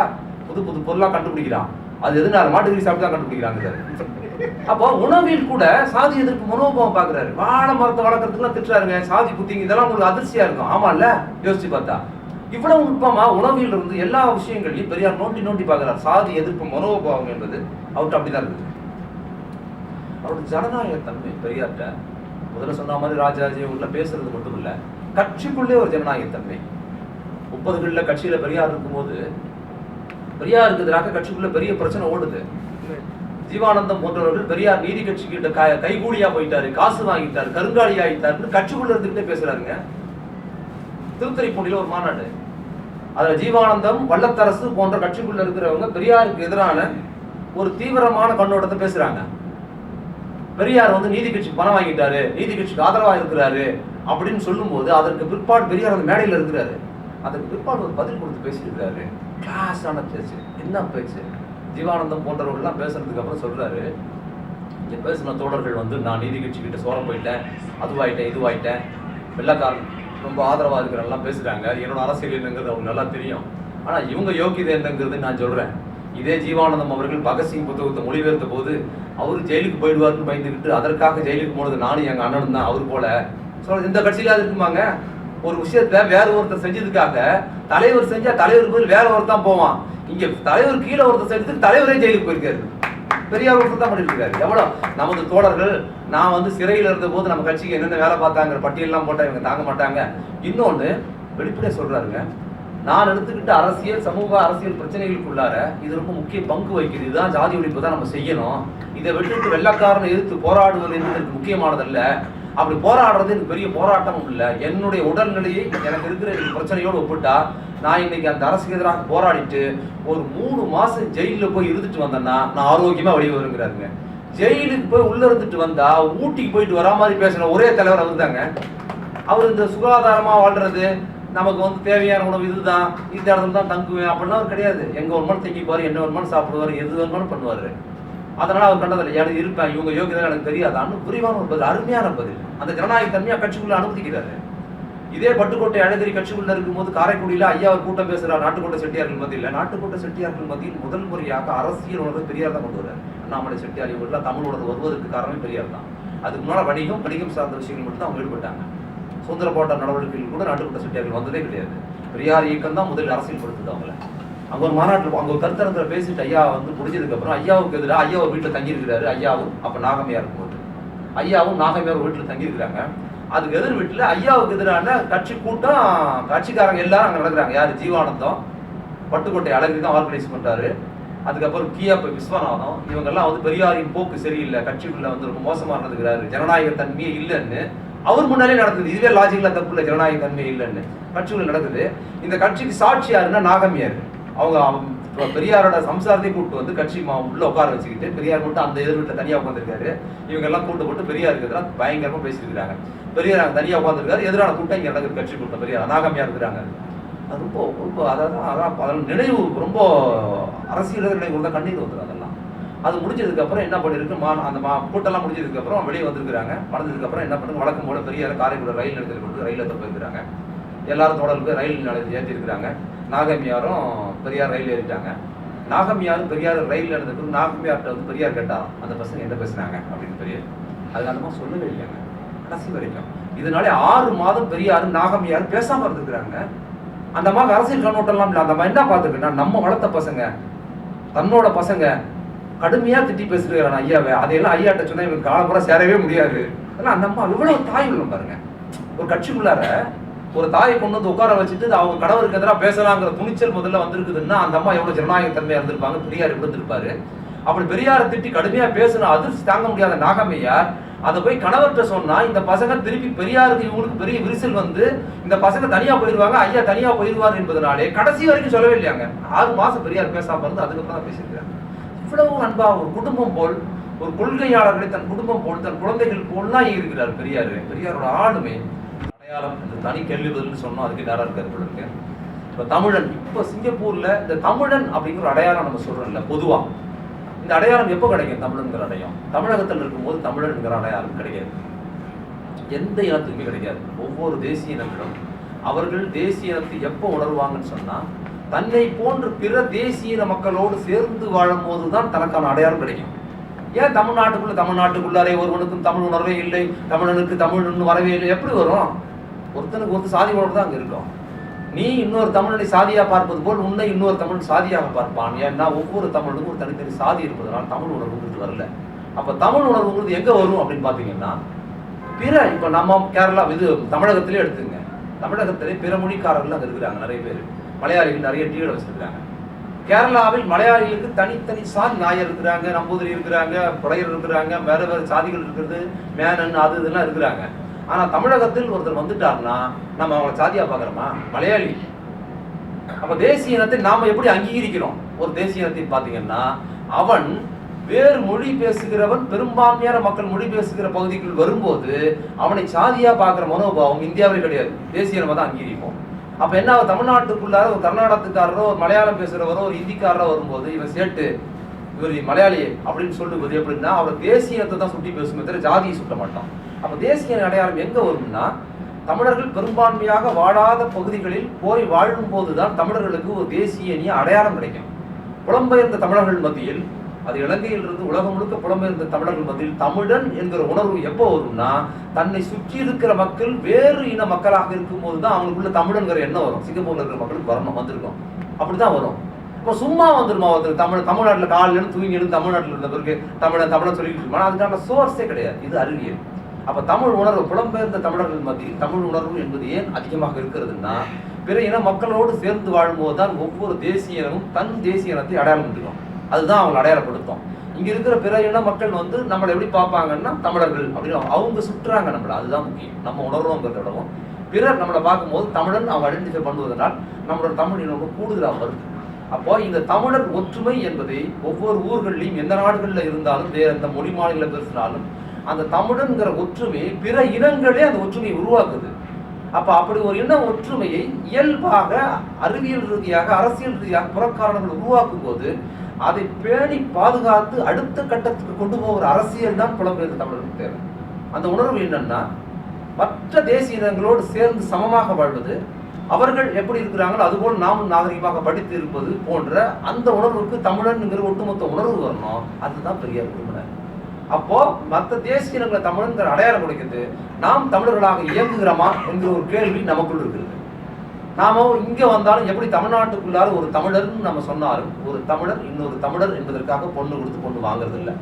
A: புது புது பொருளா கண்டுபிடிக்கிறான். அது எதுனால மாட்டுக்கறி சாப்பிட்டு தான் கண்டுபிடிக்கிறாங்க. அப்போ உணவில் கூட சாதி எதிர்ப்பு மனோபாவம் பாக்குறாரு. வாழை மரத்தை வளர்க்கறதுக்குலாம் திட்டுறாருங்க. சாதி புத்திங்க இதெல்லாம் உங்களுக்கு அதிர்ச்சியா இருக்கும். ஆமா இல்ல? யோசிச்சு பார்த்தா இவ்வளவு நுட்பமா உணவில் இருந்து எல்லா விஷயங்களையும் பெரியார் நோண்டி நோண்டி பார்க்கிறார். சாதி எதிர்ப்பு மனோபாவம் என்பது அவர்கிட்ட அப்படிதான் இருக்குது. அவருடைய ஜனநாயக தன்மை பெரியார்ட்ட முதல்ல சொன்ன மாதிரி ராஜாஜி உள்ள பேசுறது மட்டும் இல்ல, கட்சிக்குள்ளே ஒரு ஜனநாயக தன்மை. 30களில் கட்சியில பெரியார் இருக்கும்போது பெரியாருக்கு எதிராக கட்சிக்குள்ள பெரிய பிரச்சனை ஓடுது. ஜீவானந்தம் போன்றவர்கள் பெரியார் நீதி கட்சி கிட்ட கைகூலியா போயிட்டாரு, காசு வாங்கிட்டாரு, கருங்காலி ஆகிட்டாருன்னு கட்சிக்குள்ள இருந்துகிட்டே பேசுறாருங்க. திருத்துறைப்பூண்டியில ஒரு மாநாடு, அதுல ஜீவானந்தம், வல்லத்தரசு போன்ற கட்சிக்குள்ள இருக்கிறவங்க பெரியாருக்கு எதிரான ஒரு தீவிரமான கண்ணோட்டத்தை பேசுறாங்க. பெரியார் வந்து நீதி கட்சிக்கு பணம் வாங்கிட்டாரு, நீதி கட்சிக்கு ஆதரவா இருக்கிறாரு அப்படின்னு சொல்லும் போது அதற்கு பிற்பாடு பெரியார் அந்த மேடையில இருக்கிறாரு. அதுக்கு பிற்பாடு ஒரு பதில் கொடுத்து பேசியிருக்கிறாரு. கிளாஸான பேச்சு. என்ன பேச்சு? ஜீவானந்தம் போன்றவர்கள் எல்லாம் பேசுறதுக்கு அப்புறம் சொல்றாரு, இங்க பேசின தோழர்கள் வந்து நான் நீதி கட்சி கிட்ட சோரம் போயிட்டேன், அதுவாயிட்டேன், இதுவாயிட்டேன், வெள்ளக்காரன் ரொம்ப ஆதரவா இருக்கிறெல்லாம் பேசுறாங்க. என்னோட அரசியல் என்னங்கிறது அவங்க நல்லா தெரியும். ஆனா இவங்க யோகியதை என்னங்கிறது நான் சொல்றேன். இதே ஜீவானந்தம் அவர்கள் பகத்சிங் புத்தகத்தை மொழிபெயர்த்த போது அவரு ஜெயிலுக்கு போயிடுவாருன்னு பயந்துக்கிட்டு அதற்காக ஜெயிலுக்கு போனது நானும் எங்க அண்ணனும் தான். அவரு போல சொல்ற இந்த கட்சியில இருக்குமாங்க. ஒரு விஷயத்த வேற ஒருத்தர் செஞ்சதுக்காக தலைவர் செஞ்சா தலைவர் போய் வேற ஒருத்தான் போவான். இங்க தலைவர் கீழே ஒருத்தர் செஞ்சதுக்கு தலைவரே ஜெயிலுக்கு போயிருக்காரு. பெரியார் ஒருத்தர் தான் பண்ணிருக்காரு. எவ்வளவு நமது தோழர்கள் நான் வந்து சிறையில் இருந்த போது நம்ம கட்சிக்கு என்னென்ன வேலை பார்த்தாங்கிற பட்டியலாம் போட்டா இவங்க தாங்க மாட்டாங்க. இன்னொன்னு வெளிப்படையா சொல்றாருங்க, நான் எடுத்துக்கிட்ட அரசியல் சமூக அரசியல் பிரச்சனைகளுக்குள்ளார இது ரொம்ப முக்கிய பங்கு வகிக்குது. இதுதான் ஜாதி ஒழிப்பு தான் நம்ம செய்யணும். இதை விட்டுட்டு வெள்ளக்காரனை எதிர்த்து போராடுவது என்பதற்கு முக்கியமானதல்ல. அப்படி போராடுறது எனக்கு பெரிய போராட்டமும் இல்லை. என்னுடைய உடல்நிலையை எனக்கு இருக்கிற பிரச்சனையோடு ஒப்பிட்டா நான் இன்னைக்கு அந்த அரசுக்கு எதிராக போராடிட்டு ஒரு 3 மாசம் ஜெயிலில் போய் இருந்துட்டு வந்தேன்னா நான் ஆரோக்கியமா வெளியே வருங்கிறாருங்க. ஜெயிலுக்கு போய் உள்ள இருந்துட்டு வந்தா ஊட்டிக்கு போயிட்டு வரா மாதிரி பேசின ஒரே தலைவர் அவர் தாங்க. அவர் இந்த சுகாதாரமா வாழ்றது, நமக்கு வந்து தேவையான உணவு இதுதான், இந்த இடத்துல தான் தங்குவேன் அப்படின்னா அவர் கிடையாது. எங்க வேணுமாலும் தங்கிப்பாரு, என்ன வேணுமாலும் சாப்பிடுவாரு, எது வேணுமாலும் பண்ணுவாரு. அதனால அவர் கண்டதில்லை எனக்கு இருப்பேன், இவங்க யோகியதை எனக்கு தெரியாதான்னு விரிவான ஒரு பதில், அருமையான பதில். அந்த ஜனநாயக தன்மையா கட்சிக்குள்ள அனுமதிக்கிறாரு. இதே பட்டுக்கோட்டை அழகிரி கட்சிக்குள்ள இருக்கும்போது காரைக்குடியில ஐயா அவர் கூட்டம் பேசுறார். நாட்டுக்கோட்டை செட்டியார்கள் மத்தியில், நாட்டுக்கோட்டை செட்டியார்கள் மத்தியில் முதல் முறையாக அரசியல் உணர்வு பெரியார் தான் கொண்டு வர்றாரு. அண்ணாமலை செட்டியார் இவர்கள் தமிழ் உணர்வு வருவதற்கு காரணமே பெரியார் தான். அதுக்கு முன்னாடி வணிகம் சார்ந்த விஷயங்கள் மட்டும் தான் அவங்க ஈடுபட்டாங்க. சுதந்திர போராட்ட நடவடிக்கைகள் கூட நாட்டுக்கோட்டை செட்டியார்கள் வந்ததே கிடையாது. பெரியார் இயக்கம் தான் முதலில் அரசியல் படுத்துது அவங்கள. அங்க ஒரு மாநாட்டில் அங்க ஒரு கருத்தரங்கிற பேசிட்டு ஐயா வந்து முடிஞ்சதுக்கு அப்புறம் ஐயாவுக்கு எதிராக ஐயா ஒரு வீட்டில் தங்கியிருக்கிறாரு. ஐயாவும் அப்ப நாகமையா இருக்கும்போது ஐயாவும் நாகமையார் வீட்டில் தங்கியிருக்கிறாங்க. அதுக்கு எதிர் வீட்டில் ஐயாவுக்கு எதிரான கட்சி கூட்டம், கட்சிக்காரங்க எல்லாரும் அங்கே நடக்கிறாங்க. யாரு? ஜீவானந்தம், பட்டுக்கோட்டை அழகிரி தான் ஆர்கனைஸ் பண்றாரு. அதுக்கப்புறம் கியாப்ப விஸ்வநாதம், இவங்கெல்லாம் வந்து பெரியாரின் போக்கு சரியில்லை, கட்சிக்குள்ள வந்து ரொம்ப மோசமா நடந்துக்கிறாரு, ஜனநாயக தன்மையே இல்லைன்னு அவர் முன்னாலே நடக்குது. இதுவே லாஜிக்கலா தப்பு இல்லை, ஜனநாயக தன்மையே இல்லைன்னு கட்சிக்குள்ள நடக்குது. இந்த கட்சிக்கு சாட்சி யாருன்னா நாகமியார். அவங்க பெரியாரோட சம்சாரத்தை கூப்பிட்டு வந்து கட்சி உள்ள உட்கார வச்சுக்கிட்டு பெரியார் மட்டும் அந்த எதிர் வீட்டில் தனியாக உட்காந்துருக்காரு. இவங்க எல்லாம் கூட்டு போட்டு பெரியாருக்கு எதிராக பயங்கரமா பேசியிருக்கிறாங்க. பெரியார் அங்கே தனியாக உட்காந்துருக்காரு. எதிரான கூட்டம் இங்கே நடக்குது, கட்சி கூட்டம். பெரியார் நாகமியா இருக்கிறாங்க. அது ரொம்ப ரொம்ப அதான் நினைவு, ரொம்ப அரசியல் நினைவு தான், கண்ணீர் வந்துடும் அதெல்லாம். அது முடிஞ்சதுக்கு அப்புறம் என்ன பண்ணிருக்கு, அந்த கூட்டம்லாம் முடிஞ்சதுக்கு அப்புறம் வெளியே வந்திருக்கிறாங்க. வந்ததுக்கு அப்புறம் என்ன பண்ணுங்க, வழக்கம் போல பெரியார் காரைக்குடி ரயில் நிலையத்தில் கொண்டு ரயில் ஏற்ற போயிருக்கிறாங்க. எல்லாரும் தொடர்பு ரயில் நிலையத்தில் ஏற்றிருக்கிறாங்க. நாகமியாரும் பெரியார் ரயில் ஏறிட்டாங்க. நாகமியாரும் பெரியார் ரயில் நடந்ததுக்கு நாகமியார்கிட்ட வந்து பெரியார் கேட்டா அந்த பசங்க என்ன பேசுனாங்க அப்படின்னு பெரியார் அது அந்த மாதிரி சொல்லவே இல்லைங்க கடைசி வரைக்கும். இதனாலே 6 மாதம் பெரியாரும் நாகமியாரும் பேசாம இருந்துக்கிறாங்க. அந்த மாதிரி அரசியல் கண்ணோட்டம்லாம் இல்லை. அந்த மாதிரி என்ன பார்த்துருக்குன்னா, நம்ம வளர்த்த பசங்க தன்னோட பசங்க கடுமையா திட்டி பேசுகிறான் ஐயாவை, அதையெல்லாம் ஐயாட்ட சொன்னா இவங்க காலம்புற சேரவே முடியாது. அதெல்லாம் அந்த அம்மா இவ்வளவு தாய் உள்ளம் பாருங்க. ஒரு கட்சிக்குள்ளார ஒரு தாயை கொண்டு வந்து உட்கார வச்சுட்டு அவங்க கணவருக்கு எதிராக பேசலாங்கிற துணிச்சல் முதல்ல வந்திருக்குதுன்னா அந்த அம்மா எவ்வளவு ஜனநாயக தன்மையா இருந்திருப்பாங்க, பெரியார் இருந்திருப்பாரு. அப்படி பெரியாரை திட்டி கடுமையா பேசணும், அதிர்ச்சி தாங்க முடியாத நாகம்மையார் அதை போய் கணவர்கிட்ட சொன்னா இந்த பசங்க திருப்பி பெரியாருக்கு இவங்களுக்கு பெரிய விரிசல் வந்து இந்த பசங்க தனியா போயிருவாங்க, ஐயா தனியா போயிருவார் என்பதனாலே கடைசி வரைக்கும் சொல்லவே இல்லையாங்க. 6 மாசம் பெரியார் பேசாம இருந்து அதுக்கப்புறம் தான் பேசியிருக்காங்க. இவ்வளவு அன்பா ஒரு குடும்பம் போல், ஒரு கொள்கையாளர்களை தன் குடும்பம் போல், தன் குழந்தைகள் போல்லாம் இருக்கிறார் பெரியார். பெரியாரோட ஆளுமை அடையாளம் இந்த தனி கேள்வி பதில்னு சொன்னோம். அதுக்கு நேரம் இருக்காரு இருக்கு. இப்ப தமிழன், இப்ப சிங்கப்பூர்ல இந்த தமிழன் அப்படிங்கிற அடையாளம் நம்ம சொல்றோம்ல, பொதுவா இந்த அடையாளம் எப்போ கிடைக்கும்? தமிழன்கிற அடையாளம் தமிழகத்தில் இருக்கும்போது தமிழன்கிற அடையாளம் கிடைக்காது, எந்த இனத்துக்குமே கிடைக்காது. ஒவ்வொரு தேசிய இனங்களும் அவர்கள் தேசிய இனத்தை எப்போ உணர்வாங்கன்னு சொன்னா, தன்னை போன்று பிற தேசிய இன மக்களோடு சேர்ந்து வாழும் போதுதான் தனக்கான அடையாளம் கிடைக்கும். ஏன் தமிழ்நாட்டுக்குள்ளாரே ஒருவனுக்கும் தமிழ் உணர்வே இல்லை, தமிழனுக்கு தமிழ் வரவே இல்லை, எப்படி வரும்? ஒருத்தனுக்கு ஒரு சாதி உணர்வு தான் அங்க இருக்கும். நீ இன்னொரு தமிழனை சாதியா பார்ப்பது போல் உன்னை இன்னொரு தமிழ் சாதியாக பார்ப்பான். ஏன்னா ஒவ்வொரு தமிழுக்கும் ஒரு தனித்தனி சாதி இருப்பதனால் தமிழ் உணர்வுங்கிறது வரல. அப்ப தமிழ் உணர்வுங்கிறது எங்க வரும் அப்படின்னு பாத்தீங்கன்னா, பிற இப்ப நம்ம கேரளா இது தமிழகத்திலே எடுத்துங்க, தமிழகத்திலே பிற மொழிக்காரர்கள் அங்க இருக்கிறாங்க நிறைய பேர். மலையாளிகள் நிறைய டீ கடை வச்சிருக்காங்க. கேரளாவில் மலையாளிகளுக்கு தனித்தனி சாதி, நாயர் இருக்கிறாங்க, நம்பூதிரி இருக்கிறாங்க, புலையர் இருக்கிறாங்க, வேற வேற சாதிகள் இருக்கிறது, மேனன் அது இதெல்லாம் இருக்கிறாங்க. ஆனா தமிழகத்தில் ஒருத்தர் வந்துட்டாருன்னா நம்ம அவங்களை சாதியா பாக்குறோமா? மலையாளி. அப்ப தேசிய இனத்தை நாம எப்படி அங்கீகரிக்கிறோம்? ஒரு தேசிய இனத்தை பாத்தீங்கன்னா, அவன் வேறு மொழி பேசுகிறவன் பெரும்பான்மையான மக்கள் மொழி பேசுகிற பகுதிக்குள் வரும்போது அவனை சாதியா பாக்குற மனோபாவம் இந்தியாவிலே கிடையாது, தேசிய இனமா தான் அங்கீகரிப்போம். அப்ப என்ன, தமிழ்நாட்டுக்குள்ளார ஒரு கர்நாடகத்துக்காரரோ ஒரு மலையாளம் பேசுறவரோ ஒரு ஹிந்திக்காரரோ வரும்போது இவன் சேட்டு, இவர் மலையாளி அப்படின்னு சொல்லுவது எப்படின்னா, அவர் தேசியத்தை தான் சுட்டி பேசுமே தவிர ஜாதியை சுட்ட மாட்டோம். அப்ப தேசிய அடையாளம் எங்க வரும்னா, தமிழர்கள் பெரும்பான்மையாக வாழாத பகுதிகளில் போய் வாழும் போதுதான் தமிழர்களுக்கு ஒரு தேசிய அடையாளம் கிடைக்கும். புலம்பெயர்ந்த தமிழர்கள் மத்தியில், அது இலங்கையிலிருந்து உலகம் முழுக்க புலம்பெயர்ந்த தமிழர்கள் மத்தியில் தமிழன் என்கிற உணர்வு எப்போ வரும்னா, தன்னை சுற்றி இருக்கிற மக்கள் வேறு இன மக்களாக இருக்கும் போதுதான் அவங்களுக்குள்ள தமிழன்கிற எண்ணம் வரும். சிங்கப்பூர்ல இருக்கிற மக்களுக்கு வரணும், வந்திருக்கும், அப்படிதான் வரும். இப்போ சும்மா வந்துருமா ஒருத்தர் தமிழ்நாட்டில் காலையில தூங்கி எழுந்து தமிழ்நாட்டில் இருந்த பிறகு தமிழை சொல்லிட்டு இருக்கோம், அதுக்கான சோர்ஸே கிடையாது. இது அறிவியல். அப்ப தமிழ் உணர்வு, புலம்பெயர்ந்த தமிழர்கள் மத்தியில் தமிழ் உணர்வு என்பது ஏன் அதிகமாக இருக்கிறதுனா, பிற இன மக்களோடு சேர்ந்து வாழும்போது தான் ஒவ்வொரு தேசிய இனமும் தன் தேசிய இனத்தை அடையாளம் இருக்கும். அதுதான் அவங்களை அடையாளப்படுத்தும். இங்க இருக்கிற பிற இன மக்கள் வந்து நம்மளை எப்படி பார்ப்பாங்கன்னா தமிழர்கள் அப்படின்னு அவங்க சுற்றுறாங்க நம்மள. அதுதான் முக்கியம். நம்ம உணர்றோங்கிறத விடவும் பிறர் நம்மளை பார்க்கும்போது தமிழன் அவங்க ஐடென்டிஃபை பண்ணுவதனால் நம்மளோட தமிழ் இனம் கூடுதலாக வருது. அப்போ இந்த தமிழர் ஒற்றுமை என்பதை ஒவ்வொரு ஊர்கள்லையும் எந்த நாடுகளில் இருந்தாலும் வேற எந்த மொழி மாநில பேசினாலும் அந்த தமிழன்கிற ஒற்றுமையை பிற இனங்களே அந்த ஒற்றுமையை உருவாக்குது. அப்ப அப்படி ஒரு இன ஒற்றுமையை இயல்பாக அறிவியல் ரீதியாக அரசியல் ரீதியாக புறக்காரணங்கள் உருவாக்கும் போது அதை பேணி பாதுகாத்து அடுத்த கட்டத்துக்கு கொண்டு போகிற அரசியல் தான் புலம்பெயர்ந்த தமிழர்களுக்கு தேவை. அந்த உணர்வு என்னன்னா மற்ற தேசிய இனங்களோடு சேர்ந்து சமமாக வாழ்வது, அவர்கள் எப்படி இருக்கிறாங்களோ அதுபோல் நாமும் நாகரிகமாக படித்து இருப்பது போன்ற அந்த உணர்வுக்கு தமிழன்ங்கிற ஒட்டுமொத்த உணர்வு வரணும். அதுதான் பெரியார் விரும்பினார். அப்போ மற்ற தேசிய இனங்களை தமிழன்கிற அடையாளம் கொடுக்கிறது. நாம் தமிழர்களாக இயங்குகிறோமா என்கிற ஒரு கேள்வி நமக்குள் இருக்கிறது. நாம இங்க வந்தாலும் எப்படி தமிழ்நாட்டுக்குள்ளார ஒரு தமிழர்னு நம்ம சொன்னாலும் ஒரு தமிழர் இன்னொரு தமிழர் என்பதற்காக பொண்ணு கொடுத்து பொண்ணு வாங்குறது இல்லை.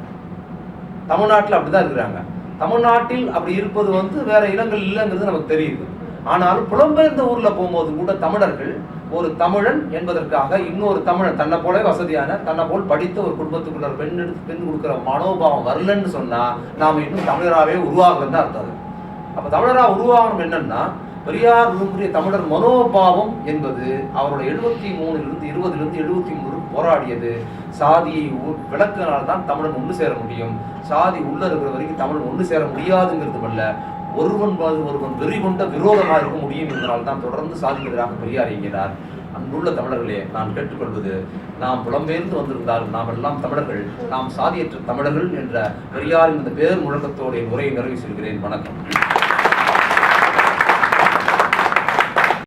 A: தமிழ்நாட்டில் அப்படிதான் இருக்கிறாங்க. தமிழ்நாட்டில் அப்படி இருப்பது வந்து வேற இடங்கள் இல்லைங்கிறது நமக்கு தெரியுது. ஆனாலும் புலம்பெயர்ந்த ஊர்ல போகும்போது கூட தமிழர்கள் ஒரு தமிழன் என்பதற்காக இன்னொரு தமிழன் தன்னை போல வசதியான தன்னை போல் படித்த ஒரு குடும்பத்துக்குள்ள பெண் எடுத்து பெண் கொடுக்குற மனோபாவம் வரலன்னு சொன்னா நாம இன்னும் தமிழராகவே உருவாகலன்னு அர்த்தம். அப்ப தமிழரா உருவாகணும் என்னன்னா பெரியார் விரும்பிய தமிழர் மனோபாவம் என்பது அவருடைய 73 73 போராடியது சாதியை விளக்கினால்தான் தமிழன் ஒன்று சேர முடியும். சாதி உள்ள இருக்கிற வரைக்கும் தமிழன் ஒன்று சேர முடியாதுங்கிறது அல்ல, ஒருவன் வெறி கொண்ட விரோதமாக இருக்க முடியும் என்பதால் தான் தொடர்ந்து சாதிக்கு எதிராக பெரியார் இயங்கினார். அன்புள்ள தமிழர்களே, நான் கேட்டுக்கொள்வது, நாம் புலம்பெயர்ந்து வந்திருந்தாலும் நாம் எல்லாம் தமிழர்கள், நாம் சாதியற்ற தமிழர்கள் என்ற பெரியாரின் இந்த பேர் முழக்கத்தோடு உரையை நிறைவு செய்கிறேன். வணக்கம்.